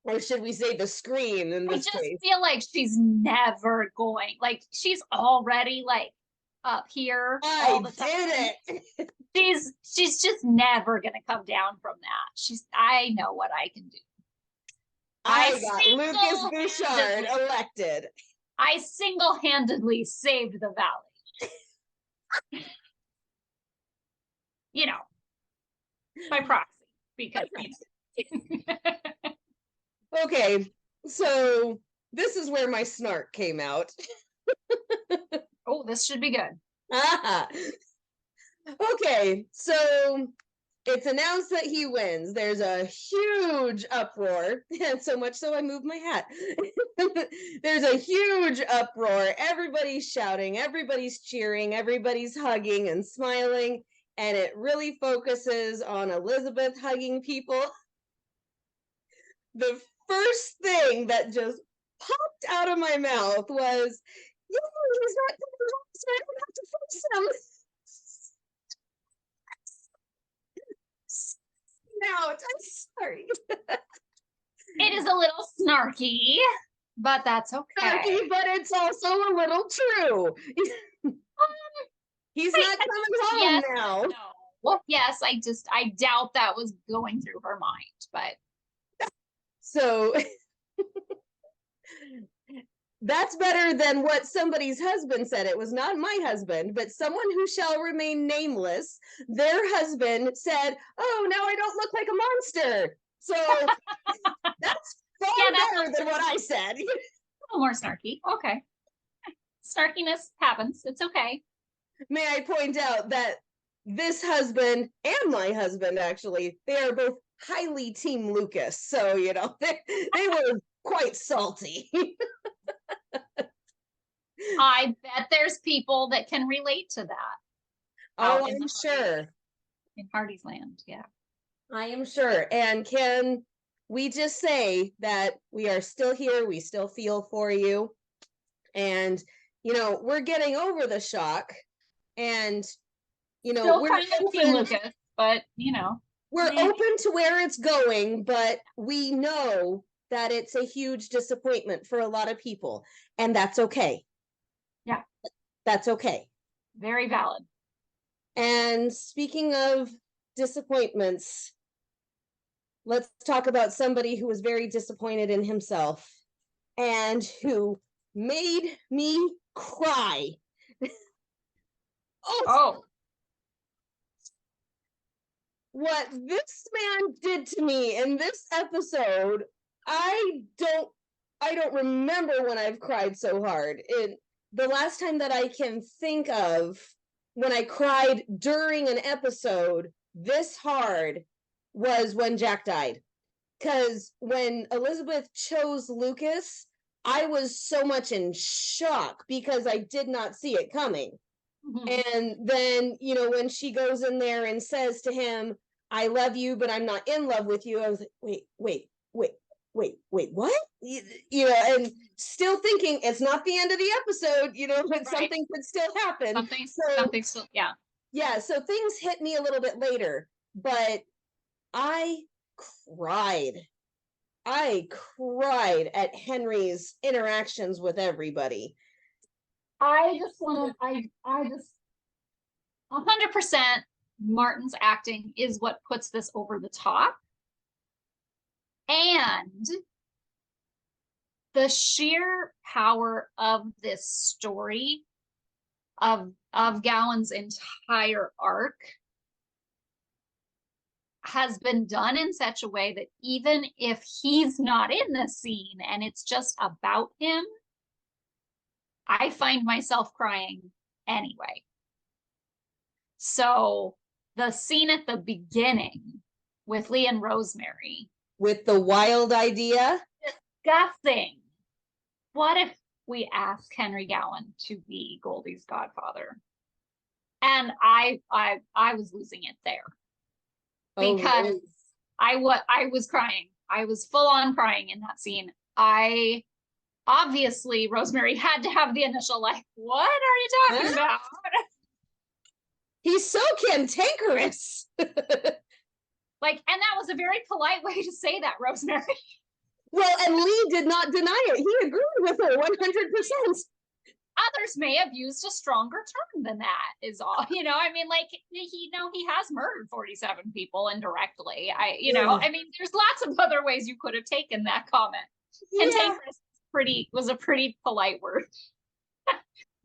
Or should we say the screen in this case? I just feel like she's never going, like she's already like up here. I did it. She's just never gonna come down from that. I know what I can do. I got Lucas Bouchard elected. I single-handedly saved the valley. You know, by proxy, because okay, so this is where my snark came out. Oh, this should be good. Okay, so it's announced that he wins. There's a huge uproar, and so much so I moved my hat. There's a huge uproar. Everybody's shouting, everybody's cheering, everybody's hugging and smiling, and it really focuses on Elizabeth hugging people. The first thing that just popped out of my mouth was, yeah, he's not coming home, so I don't have to force him. Out. I'm sorry. It is a little snarky, but that's okay. Snarky, but it's also a little true. He's not coming home now. No. Well, yes, I doubt that was going through her mind, but so that's better than what somebody's husband said. It was not my husband, but someone who shall remain nameless. Their husband said, "Oh, now I don't look like a monster." So that's far better than what I said. A little more snarky. Okay. Snarkiness happens. It's okay. May I point out that this husband and my husband, actually, they are both highly Team Lucas. So, you know, they were quite salty. I bet there's people that can relate to that. Oh, I'm sure. In Hardy's land, yeah. I am sure. And can we just say that we are still here, we still feel for you. And, you know, we're getting over the shock. And, you know, still we're kind of Team Lucas, but, you know. We're open to where it's going, but we know that it's a huge disappointment for a lot of people, and that's okay. Yeah. That's okay. Very valid. And speaking of disappointments, let's talk about somebody who was very disappointed in himself and who made me cry. Oh, what this man did to me in this episode, I don't remember when I've cried so hard. The last time that I can think of when I cried during an episode this hard was when Jack died. Because when Elizabeth chose Lucas, I was so much in shock because I did not see it coming. And then, when she goes in there and says to him, I love you, but I'm not in love with you, I was like, wait, what? And still thinking it's not the end of the episode, but right. Something could still happen. Something still, yeah. Yeah, so things hit me a little bit later, but I cried. I cried at Henry's interactions with everybody. I just 100% Martin's acting is what puts this over the top. And the sheer power of this story of Gowan's entire arc has been done in such a way that even if he's not in the scene and it's just about him, I find myself crying anyway. So the scene at the beginning with Lee and Rosemary. With the wild idea? Disgusting. What if we ask Henry Gowan to be Goldie's godfather? And I was losing it there. Because really? I was crying. I was full on crying in that scene. Obviously, Rosemary had to have the initial, like, what are you talking about? He's so cantankerous. Like, and that was a very polite way to say that, Rosemary. Well, and Lee did not deny it. He agreed with her 100%. Others may have used a stronger term than that, is all. I mean, like, he has murdered 47 people indirectly. I mean, there's lots of other ways you could have taken that comment. Yeah. Cantankerous was a pretty polite word.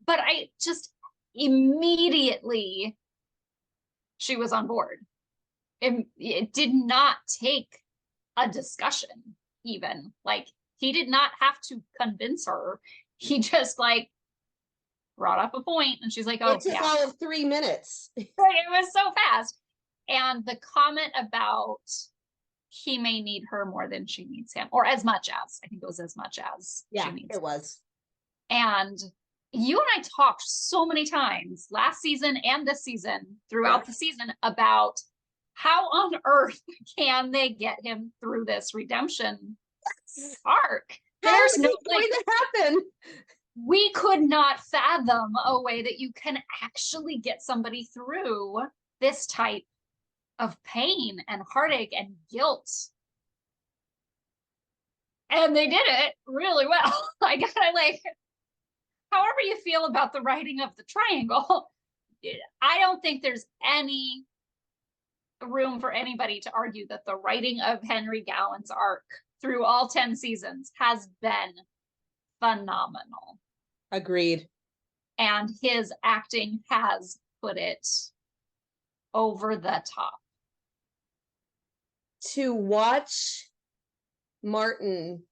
But I just immediately, she was on board. It did not take a discussion, even. Like, he did not have to convince her. He just, like, brought up a point, and she's like, oh, it took all of 3 minutes. It was so fast. And the comment about he may need her more than she needs him, or as much as, I think it was as much as she needs him. Was. And you and I talked so many times last season and this season, throughout the season, about how on earth can they get him through this redemption arc? There's no going to happen. We could not fathom a way that you can actually get somebody through this type of pain and heartache and guilt. And they did it really well. However you feel about the writing of the triangle, I don't think there's any room for anybody to argue that the writing of Henry Gowan's arc through all 10 seasons has been phenomenal. Agreed. And his acting has put it over the top. To watch Martin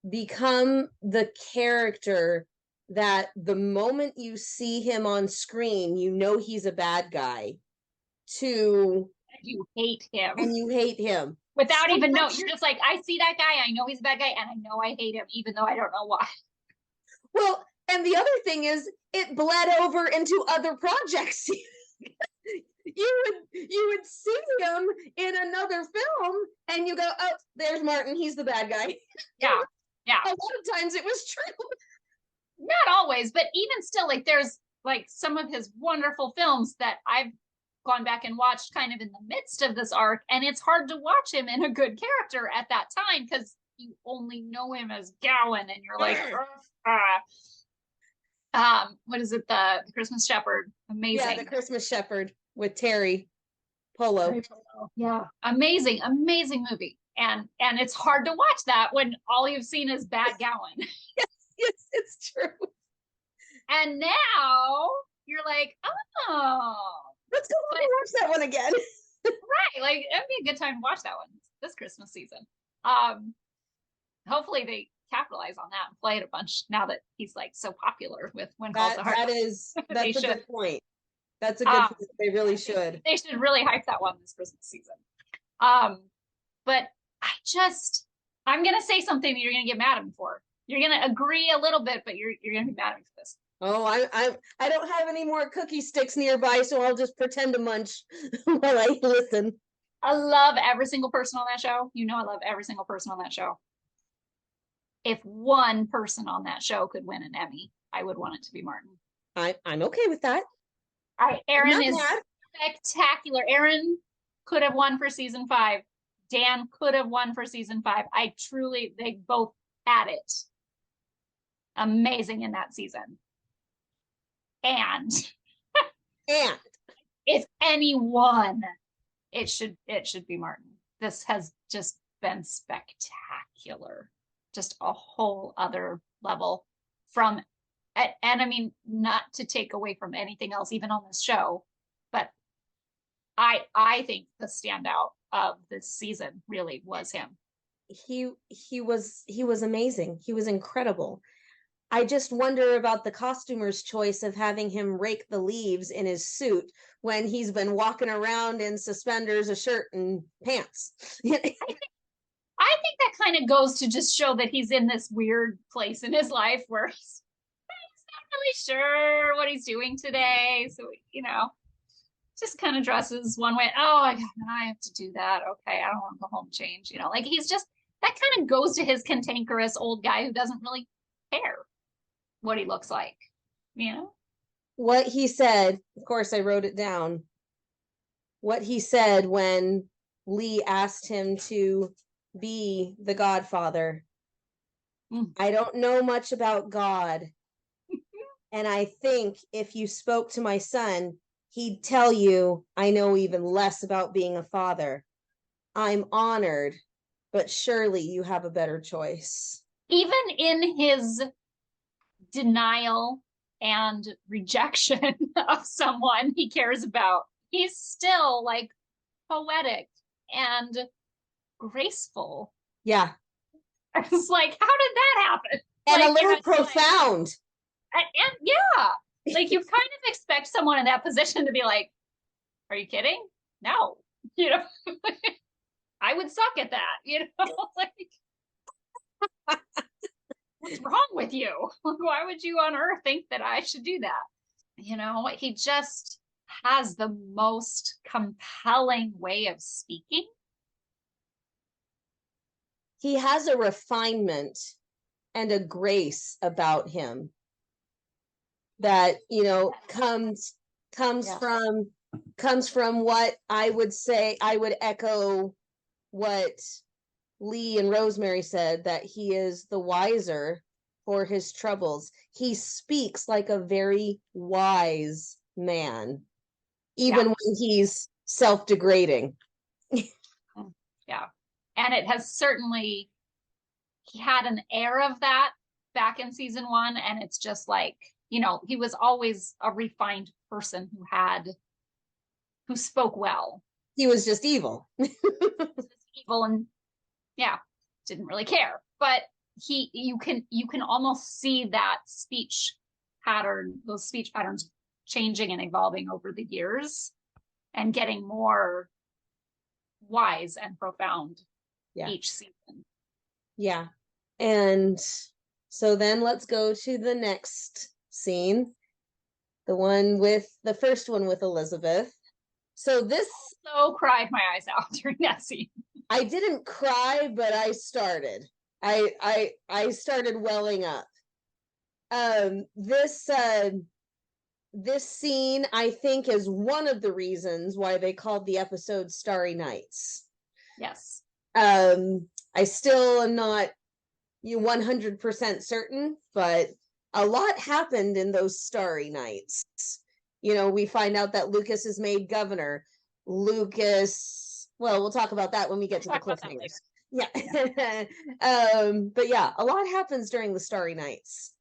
become the character that the moment you see him on screen, he's a bad guy, to you hate him. And you hate him. Without even knowing. You're just like, I see that guy, I know he's a bad guy, and I know I hate him, even though I don't know why. Well, and the other thing is, it bled over into other projects. You would see him in another film, and you go, oh, there's Martin, he's the bad guy. Yeah. A lot of times it was true. Not always, but even still, like, there's like some of his wonderful films that I've gone back and watched kind of in the midst of this arc, and it's hard to watch him in a good character at that time because you only know him as Gowan, and you're like, what is it? The Christmas Shepherd. Amazing. Yeah, the Christmas Shepherd with Terry Polo. Yeah, amazing, amazing movie. And it's hard to watch that when all you've seen is bad Gowan. Yes, it's true. And now you're like, oh, let's go and watch that one again. Right, like it'd be a good time to watch that one this Christmas season. Hopefully they capitalize on that and play it a bunch now that he's like so popular with When Calls the Heart. That's a good point. That's a good point. They really should. They should really hype that one this Christmas season. But I'm gonna say something that you're gonna get mad at me for. You're gonna agree a little bit, but you're gonna be mad at me for this. Oh, I don't have any more cookie sticks nearby, so I'll just pretend to munch while I listen. I love every single person on that show. You know I love every single person on that show. If one person on that show could win an Emmy, I would want it to be Martin. I'm okay with that. Aaron is spectacular. Aaron could have won for season 5. Dan could have won for season 5. They both had it. Amazing in that season. And if anyone, it should be Martin. This has just been spectacular. Just a whole other level from, and I mean, not to take away from anything else, even on this show, but I think the standout of this season really was him. He was amazing. He was incredible. I just wonder about the costumer's choice of having him rake the leaves in his suit when he's been walking around in suspenders, a shirt, and pants. I think that kind of goes to just show that he's in this weird place in his life where he's not really sure what he's doing today. So, just kind of dresses one way. Oh, I have to do that. Okay, I don't want to go home and change. Like he's just, that kind of goes to his cantankerous old guy who doesn't really care what he looks like. What he said, of course I wrote it down, what he said when Lee asked him to be the Godfather. I don't know much about God. And I think if you spoke to my son, he'd tell you I know even less about being a father. I'm honored, but surely you have a better choice. Even in his denial and rejection of someone he cares about, he's still like poetic and graceful. Yeah. It's like, how did that happen? And like, a little profound. And yeah, like you kind of expect someone in that position to be like, are you kidding? No. I would suck at that, like what's wrong with you? Why would you on earth think that I should do that? He just has the most compelling way of speaking. He has a refinement and a grace about him that, comes from what I would say. I would echo what Lee and Rosemary said, that he is the wiser for his troubles. He speaks like a very wise man, even when he's self-degrading. Yeah. And it has certainly, he had an air of that back in season 1. And it's just like, he was always a refined person who spoke well. He was just evil. Evil and didn't really care. But you can almost see that those speech patterns changing and evolving over the years and getting more wise and profound each season. Yeah. And so then let's go to the next scene, the first one with Elizabeth. So this also cried my eyes out during that scene. I didn't cry, but I started. I started welling up. This scene, I think, is one of the reasons why they called the episode Starry Nights. Yes. I still am not 100% certain, but a lot happened in those starry nights. We find out that Lucas is made governor. Lucas, well, we'll talk about that when we get to the cliffhangers. Yeah. But yeah, a lot happens during the starry nights.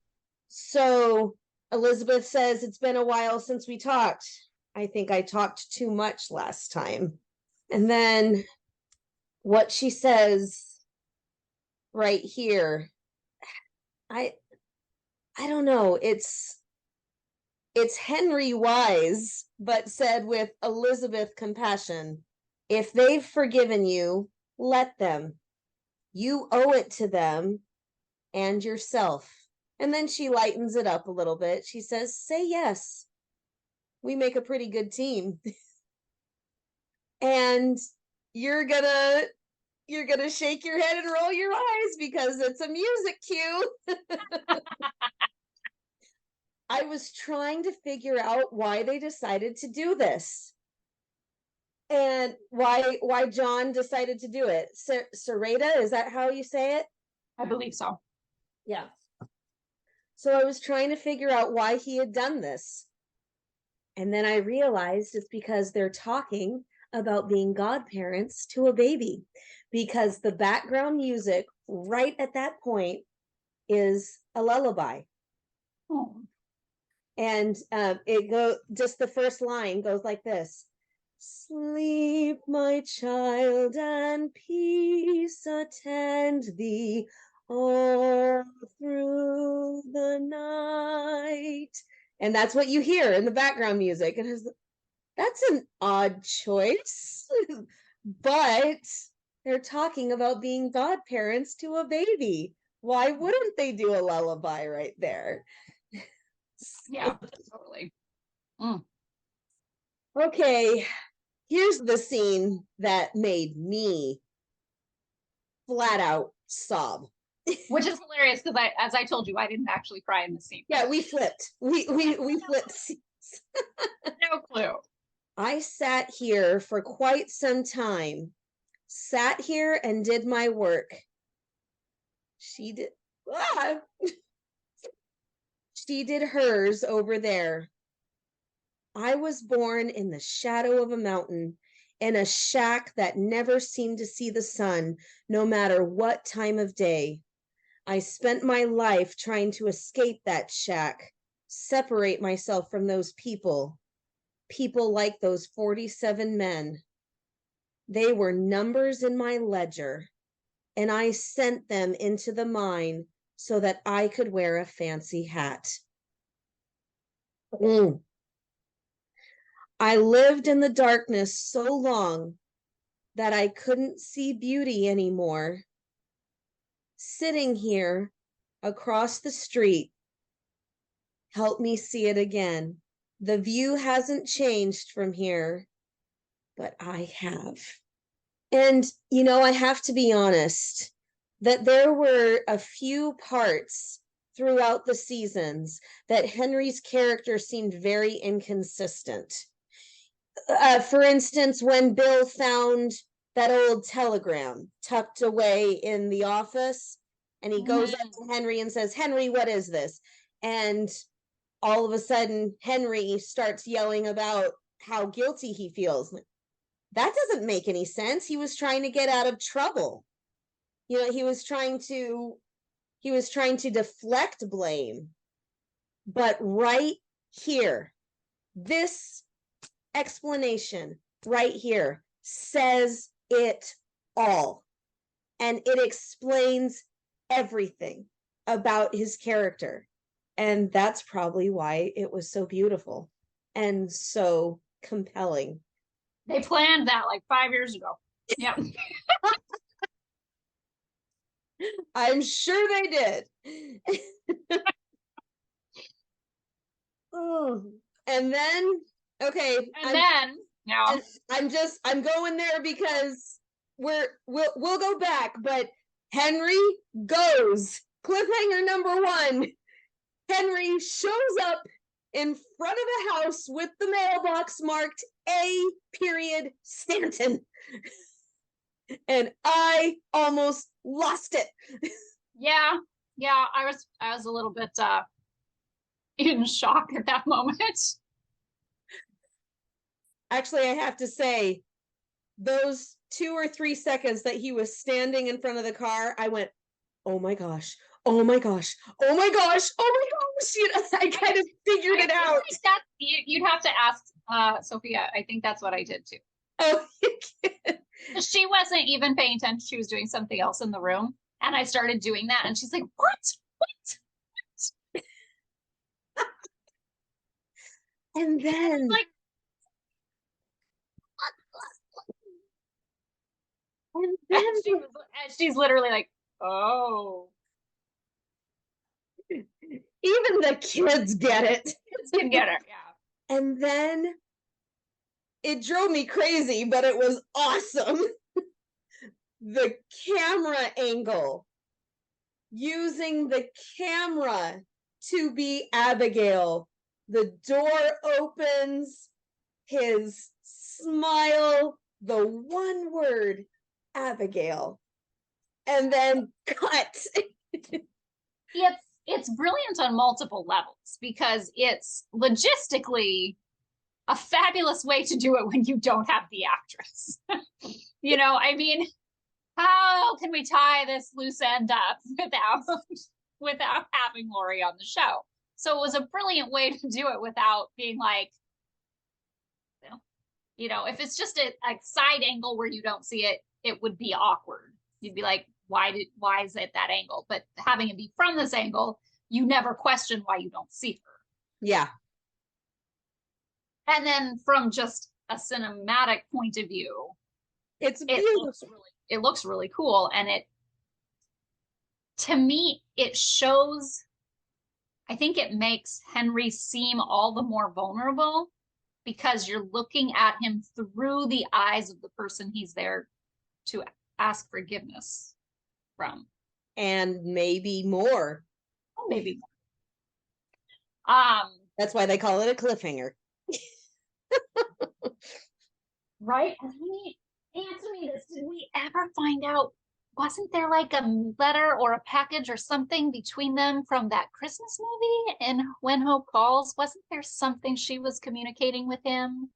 So Elizabeth says, it's been a while since we talked. I think I talked too much last time. And then what she says right here, I don't know. It's Henry wise, but said with Elizabeth compassion. If they've forgiven you, let them. You owe it to them and yourself. And then she lightens it up a little bit. She says, say yes. We make a pretty good team. And you're gonna shake your head and roll your eyes because it's a music cue. I was trying to figure out why they decided to do this. And why John decided to do it. Sereda, is that how you say it? I believe so. Yeah. So I was trying to figure out why he had done this. And then I realized it's because they're talking about being godparents to a baby. Because the background music right at that point is a lullaby. Oh. And just the first line goes like this. Sleep, my child, and peace attend thee all through the night. And that's what you hear in the background music. And that's an odd choice, but they're talking about being godparents to a baby. Why wouldn't they do a lullaby right there? Yeah, totally. Okay, here's the scene that made me flat out sob. Which is hilarious because as I told you, I didn't actually cry in the scene. Yeah, we flipped. We flipped scenes. No clue. I sat here for quite some time. Sat here and did my work. She did. She did hers over there. I was born in the shadow of a mountain, in a shack that never seemed to see the sun, no matter what time of day. I spent my life trying to escape that shack, separate myself from those people like those 47 men. They were numbers in my ledger, and I sent them into the mine so that I could wear a fancy hat. I lived in the darkness so long that I couldn't see beauty anymore. Sitting here across the street, help me see it again. The view hasn't changed from here, but I have. And, I have to be honest that there were a few parts throughout the seasons that Henry's character seemed very inconsistent. For instance, when Bill found that old telegram tucked away in the office, and he goes up to Henry and says, Henry, what is this? And all of a sudden, Henry starts yelling about how guilty he feels. That doesn't make any sense. He was trying to get out of trouble. He was trying to deflect blame. But right here, this explanation right here says it all. And it explains everything about his character. And that's probably why it was so beautiful and so compelling. They planned that like 5 years ago. Yep. I'm sure they did. Oh, and then, okay. I'm going there because we'll go back, but Henry goes. Cliffhanger number 1. Henry shows up in front of the house with the mailbox marked A. Stanton. And I almost lost it. Yeah. Yeah. I was a little bit in shock at that moment. Actually, I have to say, those 2 or 3 seconds that he was standing in front of the car, I went, oh my gosh, oh my gosh, oh my gosh, oh my gosh. You know, I kind of figured it out. Like that, you'd have to ask Sophia. I think that's what I did too. Oh, She wasn't even paying attention. She was doing something else in the room. And I started doing that. And she's like, what? What? and then Like, and then and she's literally like, oh. even the kids get it. Kids can get it, yeah. And then it drove me crazy, but it was awesome. The camera angle, using the camera to be Abigail. The door opens, his smile, the one word, Abigail, and then cut. It's brilliant on multiple levels because it's logistically a fabulous way to do it when you don't have the actress. You know, I mean, how can we tie this loose end up without having Lori on the show? So it was a brilliant way to do it without being like, you know, if it's just a side angle where you don't see it, it would be awkward. You'd be like, why is it that angle? But having it be from this angle, you never question why you don't see her. Yeah. And then from just a cinematic point of view, it's beautiful. It looks really cool. And to me, it shows, I think it makes Henry seem all the more vulnerable because you're looking at him through the eyes of the person he's there to ask forgiveness from. And maybe more. Maybe more. That's why they call it a cliffhanger. Right? Answer me this. Did we ever find out? Wasn't there like a letter or a package or something between them from that Christmas movie in When Hope Calls? Wasn't there something she was communicating with him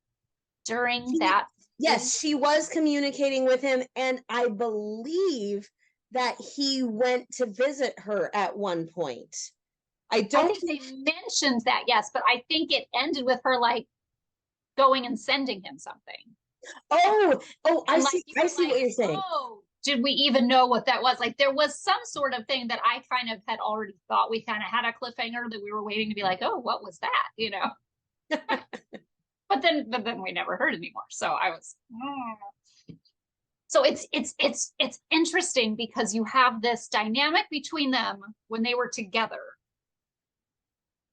during that? Yes, she was communicating with him, and I believe that he went to visit her at one point. I think they mentioned that, yes, but I think it ended with her like going and sending him something. Oh, I see what you're saying. Oh, did we even know what that was? Like there was some sort of thing that I kind of had already thought we kind of had a cliffhanger that we were waiting to be like, oh, what was that? You know. but then we never heard anymore. So I was So it's interesting because you have this dynamic between them when they were together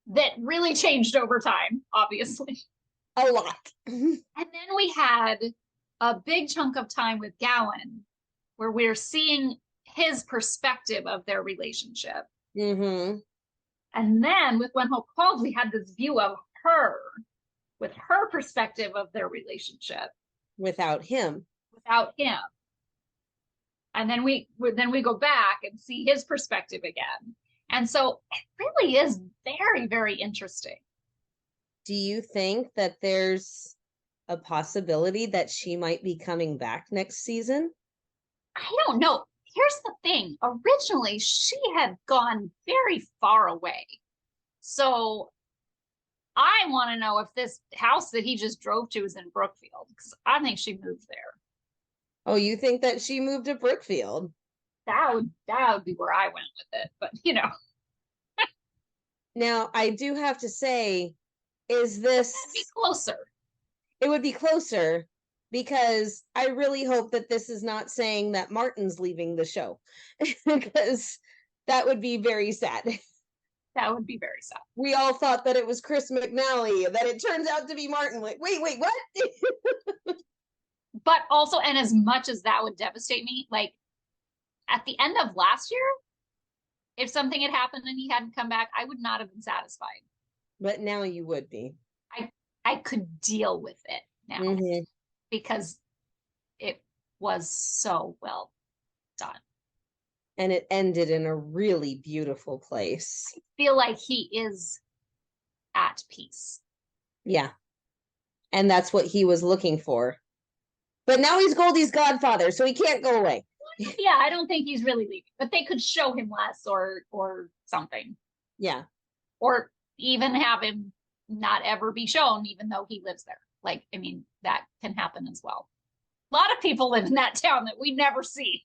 that really changed over time, obviously. A lot. And then we had a big chunk of time with Gowan where we're seeing his perspective of their relationship. Mm-hmm. And then with When Hope Calls, we had this view of her with her perspective of their relationship. Without him. And then we go back and see his perspective again. And so it really is very, very interesting. Do you think that there's a possibility that she might be coming back next season? I don't know. Here's the thing. Originally, she had gone very far away. So I want to know if this house that he just drove to is in Brookfield, because I think she moved there. Oh, you think that she moved to Brookfield? That would be where I went with it, but you know. Now, I do have to say, is this be closer? It would be closer because I really hope that this is not saying that Martin's leaving the show because that would be very sad. That would be very sad. We all thought that it was Chris McNally, that it turns out to be Martin. Like, wait, what? But also, and as much as that would devastate me, like at the end of last year, if something had happened and he hadn't come back, I would not have been satisfied. But now you would be. I could deal with it now because it was so well done. And it ended in a really beautiful place. I feel like he is at peace. Yeah. And that's what he was looking for. But now he's Goldie's godfather, so he can't go away. Yeah, I don't think he's really leaving, but they could show him less or something. Yeah. Or even have him not ever be shown, even though he lives there. Like, I mean, that can happen as well. A lot of people live in that town that we never see.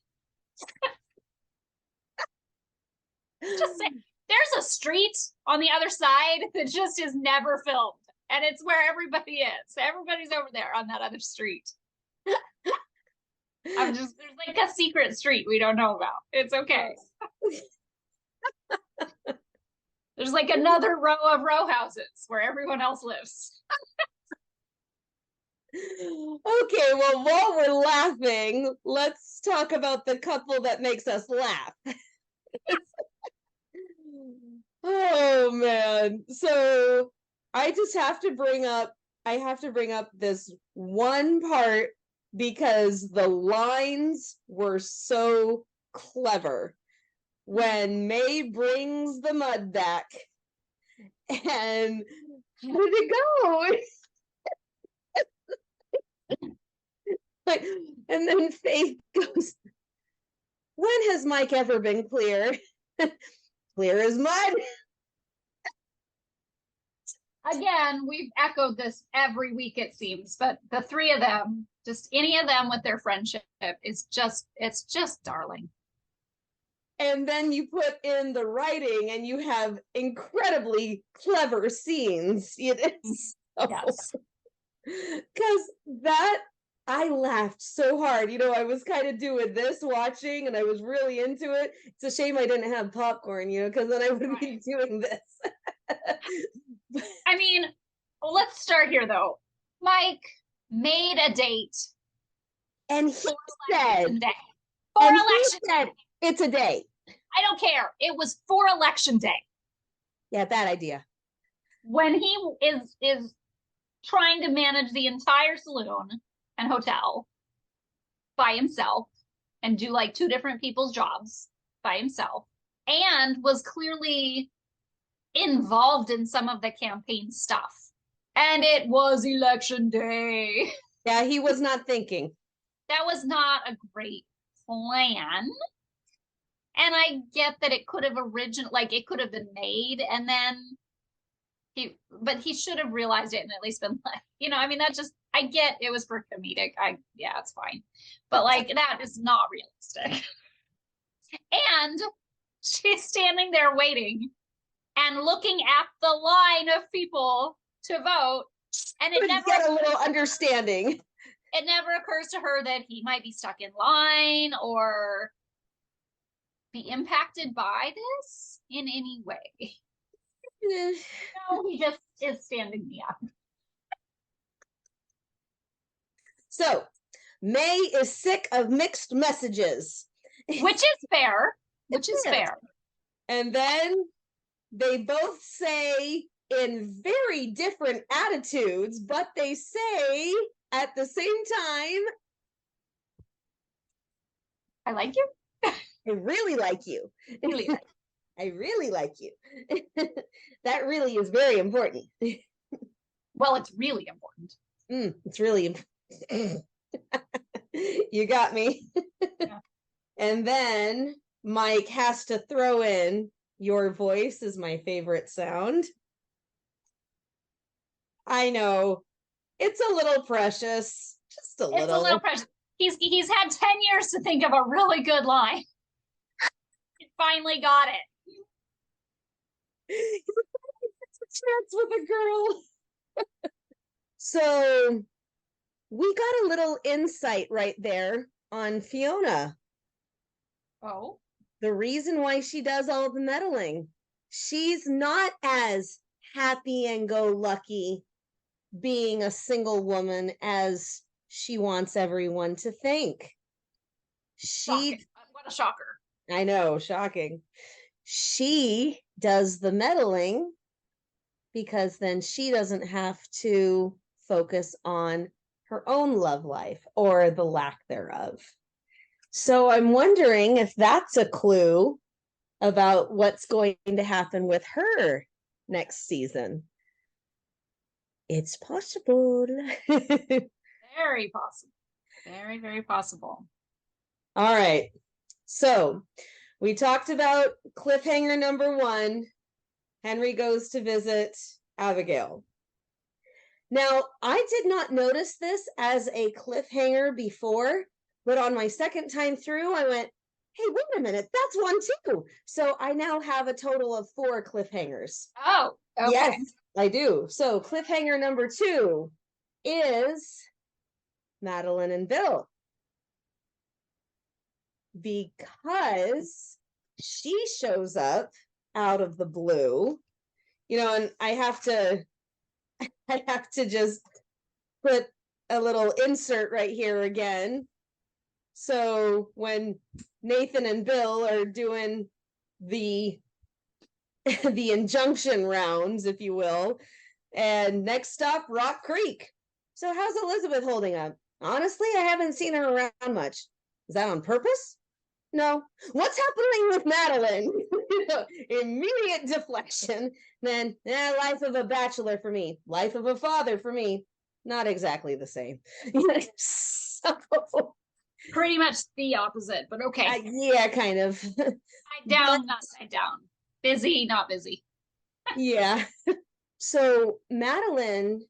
Just say, there's a street on the other side that just is never filmed. And it's where everybody is. Everybody's over there on that other street. There's like a secret street we don't know about. It's okay. There's like another row of row houses where everyone else lives. Okay, well, while we're laughing, let's talk about the couple that makes us laugh. Oh man. So I just have to bring up this one part because the lines were so clever. When May brings the mud back, and how did it go? Like, and then Faith goes, when has Mike ever been clear? Clear as mud. Again, we've echoed this every week, it seems, but the three of them, just any of them with their friendship it's just darling. And then you put in the writing and you have incredibly clever scenes. It is so, yes. Because that, I laughed so hard. I was kind of doing this watching and I was really into it. It's a shame I didn't have popcorn, because then I would be doing this. I mean, let's start here though. Mike made a date. And he said, it's a day. I don't care. It was for election day. Yeah, bad idea. When he is trying to manage the entire saloon and hotel by himself and do like two different people's jobs by himself, and was clearly involved in some of the campaign stuff. And it was election day. Yeah, he was not thinking. That was not a great plan. And I get that it could have it could have been made and then but he should have realized it and at least been like, I get it was for comedic. It's fine. But like, that is not realistic. And she's standing there waiting and looking at the line of people to vote. And it never get a little understanding. It never occurs to her that he might be stuck in line or be impacted by this in any way. No, he just is standing me up. So, May is sick of mixed messages. Which is fair. Fair. And then they both say in very different attitudes, but they say at the same time, I like you. I really like you. Really like I really like you. That really is very important. Well, it's really important. It's really important. You got me. Yeah. And then Mike has to throw in, your voice is my favorite sound. I know. It's a little precious. Just a little. It's a little precious. He's had 10 years to think of a really good line. He finally got it. It's a chance with a girl. So we got a little insight right there on Fiona. Oh. The reason why she does all the meddling. She's not as happy and go lucky being a single woman as she wants everyone to think. What a shocker. I know, shocking. She does the meddling because then she doesn't have to focus on her own love life or the lack thereof. So I'm wondering if that's a clue about what's going to happen with her next season. It's possible. Very possible. Very, very possible. All right. So we talked about cliffhanger number 1. Henry goes to visit Abigail. Now, I did not notice this as a cliffhanger before, but on my second time through, I went, hey, wait a minute, that's one too. So I now have a total of 4 cliffhangers. Oh, okay. Yes, I do. So cliffhanger number 2 is Madeline and Bill. Because she shows up out of the blue, and I have to just put a little insert right here again. So when Nathan and Bill are doing the injunction rounds, if you will, and next stop, Rock Creek. So how's Elizabeth holding up? Honestly, I haven't seen her around much. Is that on purpose? No. What's happening with Madeline? Immediate deflection. Then, life of a bachelor for me. Life of a father for me. Not exactly the same. So, pretty much the opposite, but okay. Yeah, kind of. Side down, not side down. Busy, not busy. Yeah. So Madeline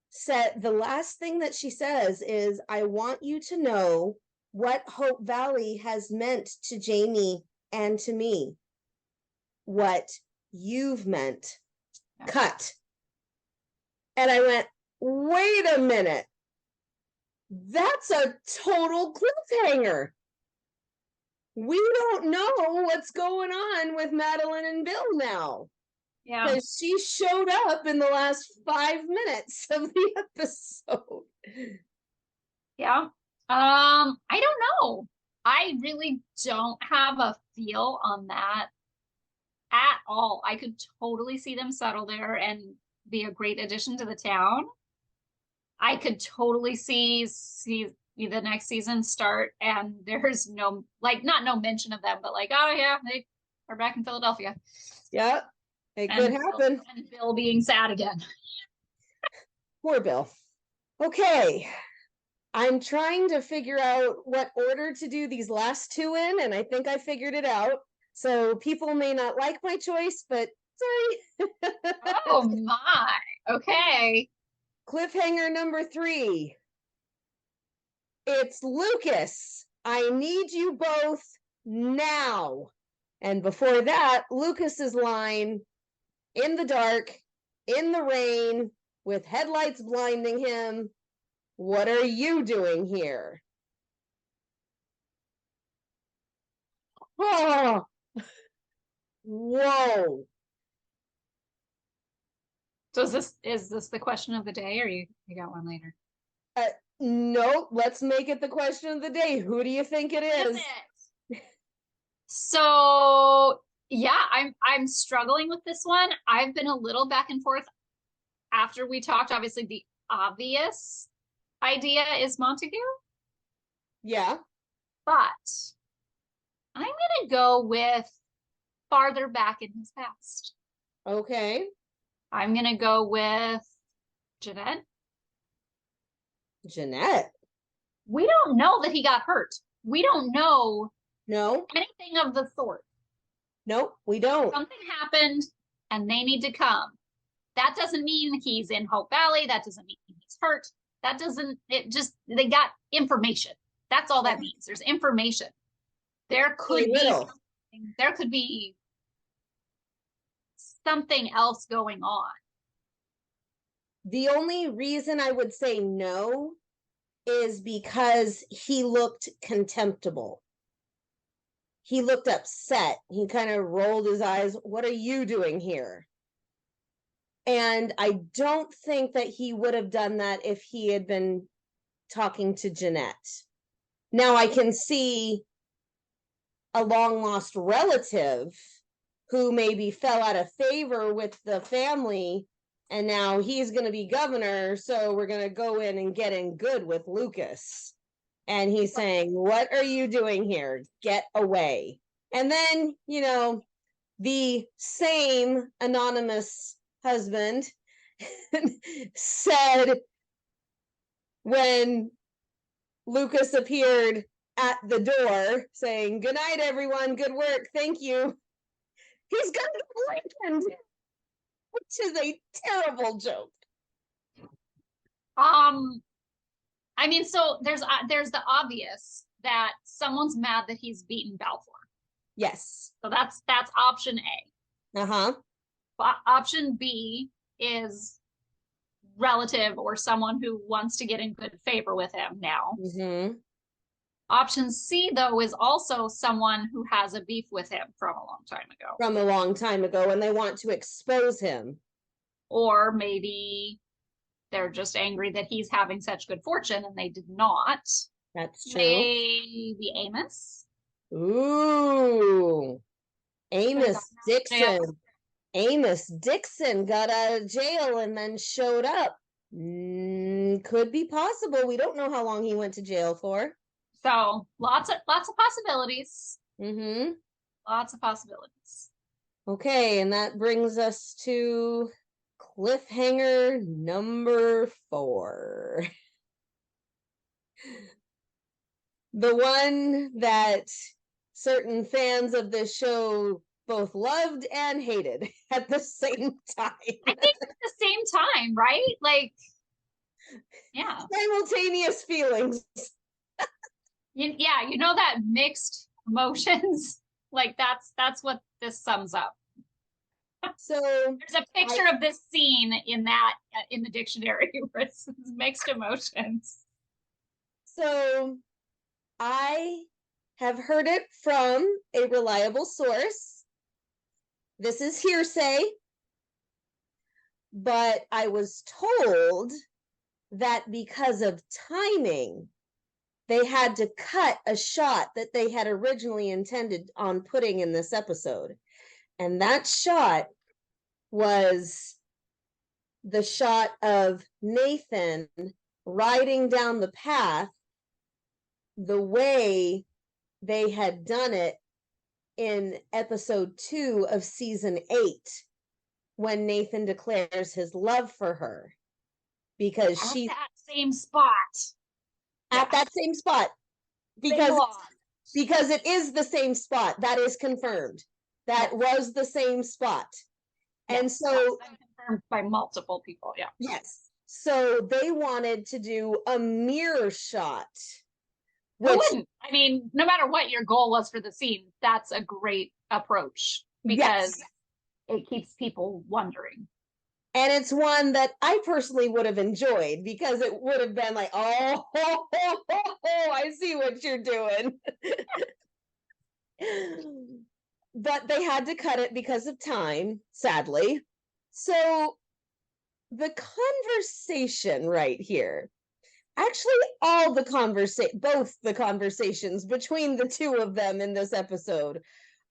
said the last thing that she says is, I want you to know what Hope Valley has meant to Jamie and to me. What you've meant. Yeah. Cut. And I went, wait a minute. That's a total cliffhanger. We don't know what's going on with Madeline and Bill now. Yeah. Because she showed up in the last 5 minutes of the episode. Yeah. I don't know. I really don't have a feel on that at all. I could totally see them settle there and be a great addition to the town. I could totally see the next season start and there's no, not no mention of them, but oh yeah, they are back in Philadelphia. Yeah, it could happen. And Bill being sad again. Poor Bill. Okay. I'm trying to figure out what order to do these last 2 in, and I think I figured it out. So people may not like my choice, but sorry. Oh my. Okay. Cliffhanger number 3. It's Lucas. I need you both now. And before that, Lucas's line, in the dark, in the rain, with headlights blinding him. What are you doing here? Oh, whoa. So is this the question of the day, or you got one later? Nope. Let's make it the question of the day. Who do you think it is? So yeah, I'm struggling with this one. I've been a little back and forth. After we talked, obviously the obvious idea is Montague. Yeah. But I'm gonna go with farther back in his past. Okay. I'm gonna go with Jeanette. Jeanette? We don't know that he got hurt. We don't know anything of the sort. Nope, we don't. Something happened and they need to come. That doesn't mean he's in Hope Valley. That doesn't mean he's hurt. They got information. That's all that means. There's information. There could be something else going on. The only reason I would say no is because he looked contemptible. He looked upset. He kind of rolled his eyes. What are you doing here? And I don't think that he would have done that if he had been talking to Jeanette. Now I can see a long lost relative who maybe fell out of favor with the family and now he's going to be governor, so we're going to go in and get in good with Lucas. And he's saying, what are you doing here? Get away. And then, the same anonymous husband said, when Lucas appeared at the door saying, good night, everyone, good work, thank you, he's got a Lincoln, which is a terrible joke. I mean, so there's the obvious that someone's mad that he's beaten Balfour. Yes. So that's option A. Uh-huh. Option B is relative or someone who wants to get in good favor with him now. Mm-hmm. Option C, though, is also someone who has a beef with him from a long time ago. From a long time ago, and they want to expose him. Or maybe they're just angry that he's having such good fortune and they did not. That's true. Maybe Amos. Ooh. Amos Dixon. Amos Dixon got out of jail and then showed up. Could be possible. We don't know how long he went to jail for. So lots of possibilities. Mm-hmm. Lots of possibilities. Okay, and that brings us to cliffhanger number 4. The one that certain fans of this show both loved and hated at the same time. I think at the same time, right? Like, yeah. Simultaneous feelings. Yeah, that mixed emotions. Like that's what this sums up. So there's a picture of this scene in the dictionary where it's mixed emotions. So I have heard it from a reliable source. This is hearsay, but I was told that because of timing, they had to cut a shot that they had originally intended on putting in this episode. And that shot was the shot of Nathan riding down the path the way they had done it in episode 2 of season 8, when Nathan declares his love for her, because she's at that same spot. At that same spot, because it is the same spot. That is confirmed. That was the same spot. Yes, and so confirmed by multiple people. Yeah. Yes. So they wanted to do a mirror shot. Who wouldn't? I mean, no matter what your goal was for the scene, that's a great approach because it keeps people wondering. And it's one that I personally would have enjoyed, because it would have been like, oh, I see what you're doing. But they had to cut it because of time, sadly. So the conversation right here, actually both the conversations between the two of them in this episode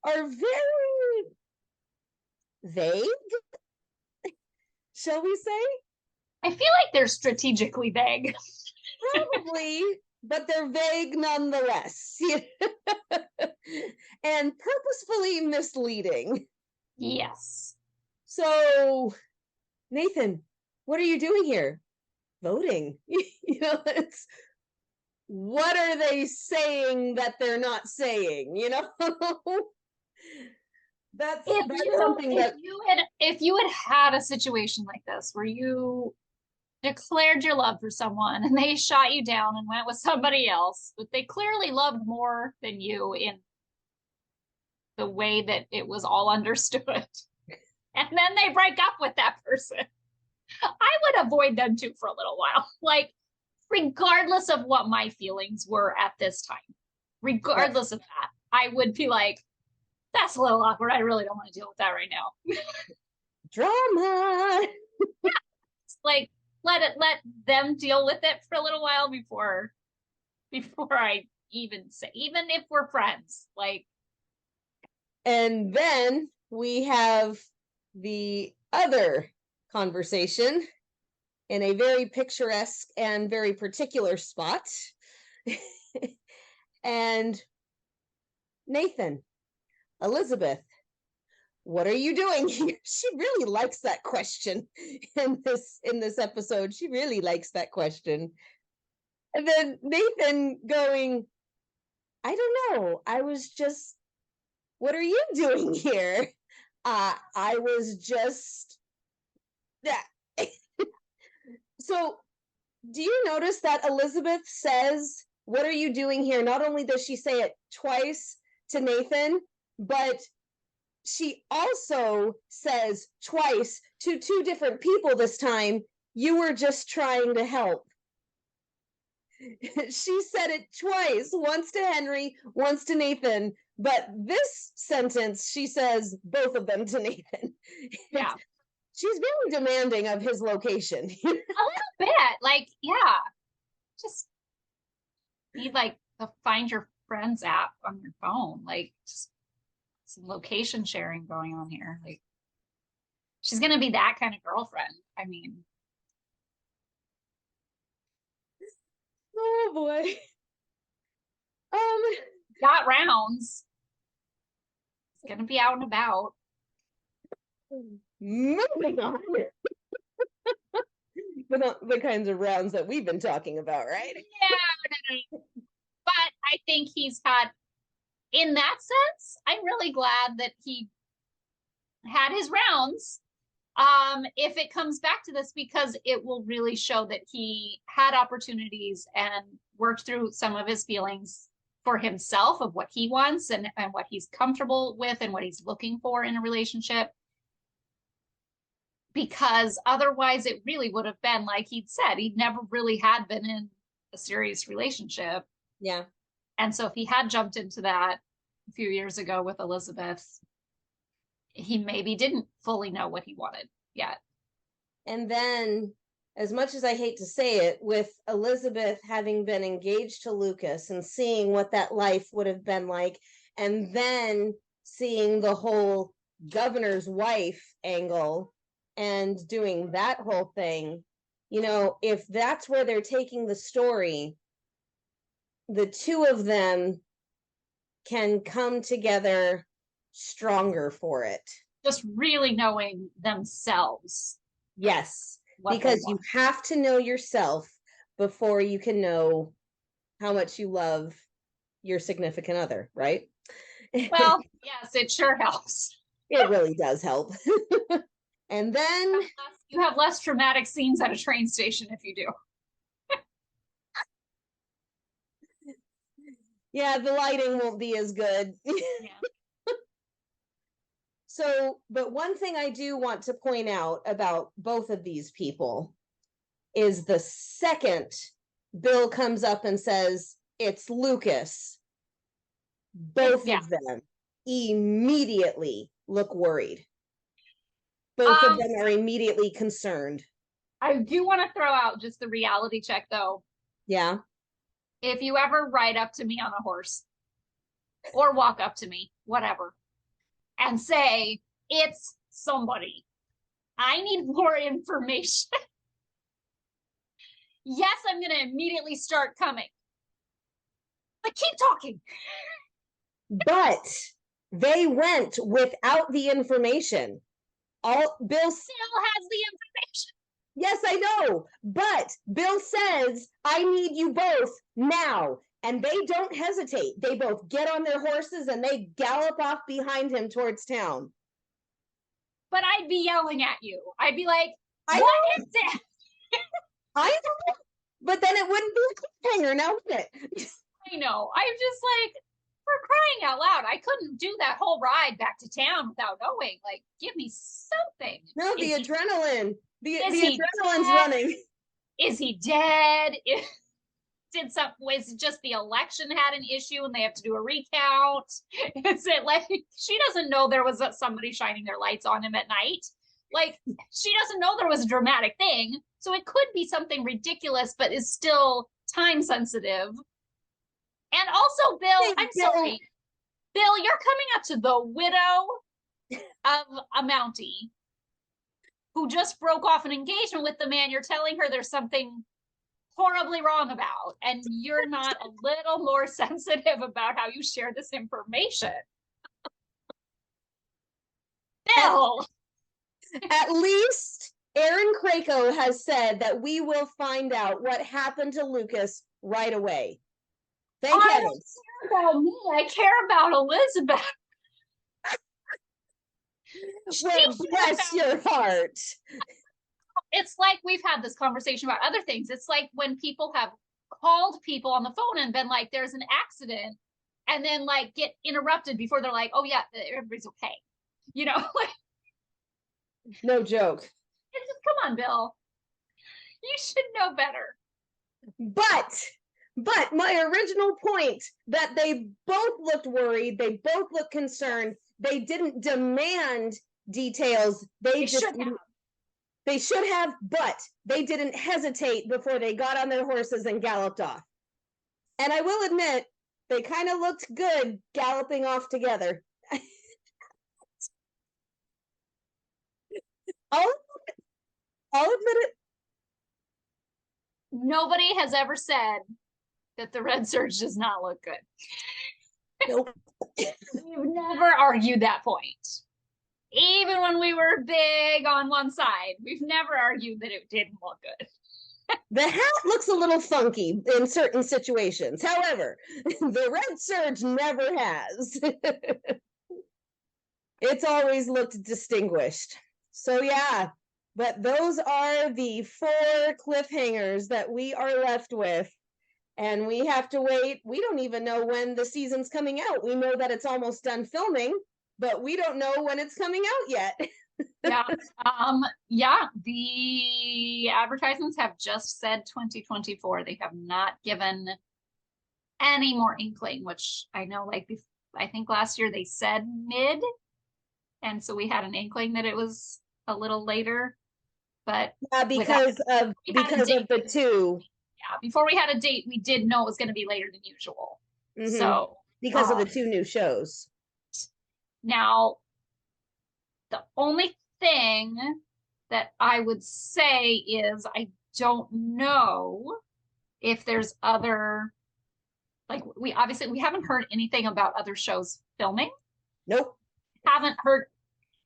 are very vague, shall we say? I feel like they're strategically vague. Probably, but they're vague nonetheless. And purposefully misleading. Yes. So, Nathan, what are you doing here? Voting. It's, what are they saying that they're not saying? That's something that if you had a situation like this where you declared your love for someone and they shot you down and went with somebody else, but they clearly loved more than you in the way that it was all understood, and then they break up with that person, I would avoid them too for a little while. Like, regardless of what my feelings were at this time, regardless of that, I would be like, that's a little awkward. I really don't want to deal with that right now. Drama. Like, let them deal with it for a little while before I even say, even if we're friends, like. And then we have the other conversation in a very picturesque and very particular spot. And Nathan, Elizabeth, what are you doing here? She really likes that question in this episode. She really likes that question. And then Nathan going, I don't know. I was just, what are you doing here? I was just that. So do you notice that Elizabeth says, what are you doing here? Not only does she say it twice to Nathan, but she also says twice to two different people this time, you were just trying to help. She said it twice, once to Henry, once to Nathan, but this sentence, she says both of them to Nathan. Yeah. She's very demanding of his location. A little bit. Like, yeah. Just need like the Find Your Friends app on your phone. Like, just some location sharing going on here. Like, she's gonna be that kind of girlfriend. I mean, oh boy. got rounds. It's gonna be out and about. Moving on. The kinds of rounds that we've been talking about, right? Yeah. But I think he's had, in that sense, I'm really glad that he had his rounds. If it comes back to this, because it will really show that he had opportunities and worked through some of his feelings for himself of what he wants and what he's comfortable with and what he's looking for in a relationship. Because otherwise it really would have been, like he'd said, he'd never really had been in a serious relationship. Yeah. And so if he had jumped into that a few years ago with Elizabeth, he maybe didn't fully know what he wanted yet. And then, as much as I hate to say it, with Elizabeth having been engaged to Lucas and seeing what that life would have been like, and then seeing the whole governor's wife angle and doing that whole thing, you know, if that's where they're taking the story, the two of them can come together stronger for it. Just really knowing themselves. Yes, because you have to know yourself before you can know how much you love your significant other, right? Well, yes, it sure helps. It really does help. And then you have less traumatic scenes at a train station if you do. Yeah, the lighting won't be as good. Yeah. So, but one thing I do want to point out about both of these people is the second Bill comes up and says, it's Lucas, both of them immediately look worried. Both of them are immediately concerned. I do want to throw out just the reality check, though. Yeah. If you ever ride up to me on a horse or walk up to me, whatever, and say, it's somebody, I need more information. Yes, I'm going to immediately start coming. But keep talking. But they went without the information. Bill still has the information. Yes, I know. But Bill says, I need you both now. And they don't hesitate. They both get on their horses and they gallop off behind him towards town. But I'd be yelling at you. I'd be like, what is it? I know. But then it wouldn't be a cliffhanger now, would it? I know. I'm just like, for crying out loud, I couldn't do that whole ride back to town without knowing. Like, give me something. No, the adrenaline. The adrenaline's running. Is he dead? Was it just the election had an issue and they have to do a recount? Is it like she doesn't know there was somebody shining their lights on him at night? Like, she doesn't know there was a dramatic thing. So it could be something ridiculous, but is still time sensitive. And also, Bill, I'm sorry. Bill, you're coming up to the widow of a Mountie. who just broke off an engagement with the man you're telling her there's something horribly wrong about, and you're not a little more sensitive about how you share this information. Bill! At least Aaron Krakow has said that we will find out what happened to Lucas right away. Thank heavens. I don't care about me. I care about Elizabeth. Well, bless your heart. It's like we've had this conversation about other things. It's like when people have called people on the phone and been like, there's an accident, and then like get interrupted before they're like, oh yeah, everybody's okay. You know, like, no joke. it's just, come on, Bill. You should know better. But my original point that they both looked worried, they both looked concerned, they didn't demand details. They just should have. They should have, but they didn't hesitate before they got on their horses and galloped off. And I will admit, they kind of looked good galloping off together. I'll admit it. Nobody has ever said that the Red Surge does not look good. Nope. We've never argued that point. Even when we were big on one side, we've never argued that it didn't look good. The hat looks a little funky in certain situations. However, the Red Surge never has. It's always looked distinguished. So yeah, but those are the 4 cliffhangers that we are left with. And we have to wait. We don't even know when the season's coming out. We know that it's almost done filming, but we don't know when it's coming out yet. Yeah, the advertisements have just said 2024. They have not given any more inkling, which I know, like, I think last year they said mid, and so we had an inkling that it was a little later, but yeah, because of the 2. Yeah, before we had a date, we did know it was going to be later than usual. Mm-hmm. So because of the 2 new shows. Now, the only thing that I would say is I don't know if there's other, like, we haven't heard anything about other shows filming. Nope. Haven't heard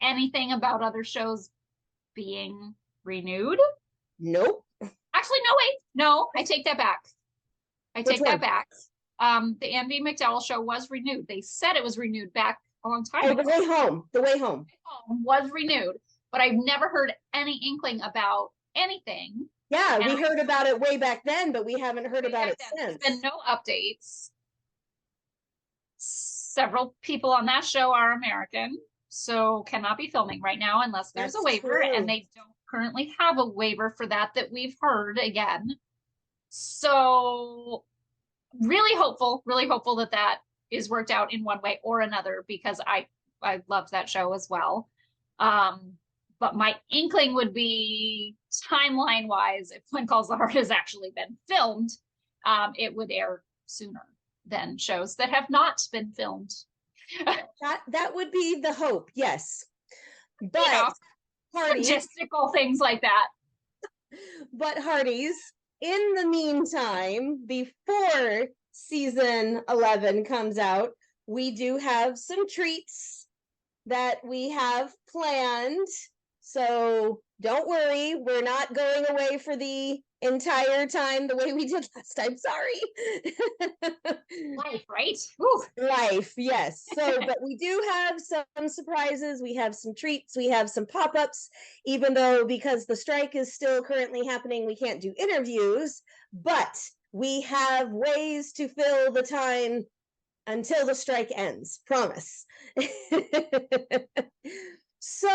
anything about other shows being renewed. Nope. Actually, no, wait. No, I take that back. The Andy McDowell show was renewed. They said it was renewed back a long time ago. The Way Home was renewed, but I've never heard any inkling about anything. Yeah, we heard about it way back then, but we haven't heard about it since. There's been no updates. Several people on that show are American, so cannot be filming right now unless there's a waiver, and they don't currently have a waiver for that we've heard again. So really hopeful that is worked out in one way or another, because I loved that show as well. But my inkling would be, timeline wise, if When Calls the Heart has actually been filmed, it would air sooner than shows that have not been filmed. that would be the hope, yes. But logistical things like that. But Hearties, in the meantime, before season 11 comes out, we do have some treats that we have planned. So don't worry, we're not going away for the entire time the way we did last time. Sorry. Life, right? Whew. Life, yes. So, but we do have some surprises. We have some treats. We have some pop-ups, even though because the strike is still currently happening, we can't do interviews, but we have ways to fill the time until the strike ends. Promise. So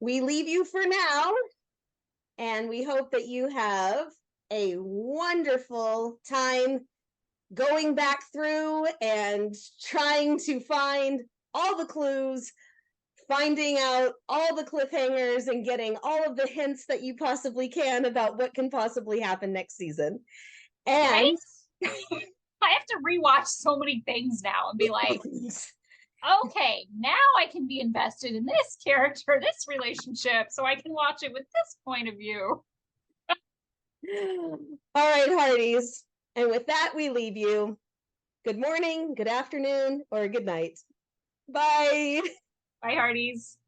we leave you for now, and we hope that you have a wonderful time going back through and trying to find all the clues, finding out all the cliffhangers, and getting all of the hints that you possibly can about what can possibly happen next season. And right? I have to rewatch so many things now and be like, okay, now I can be invested in this character, this relationship, so I can watch it with this point of view. All right, hearties. And with that, we leave you. Good morning, good afternoon, or good night. Bye. Bye, Hearties.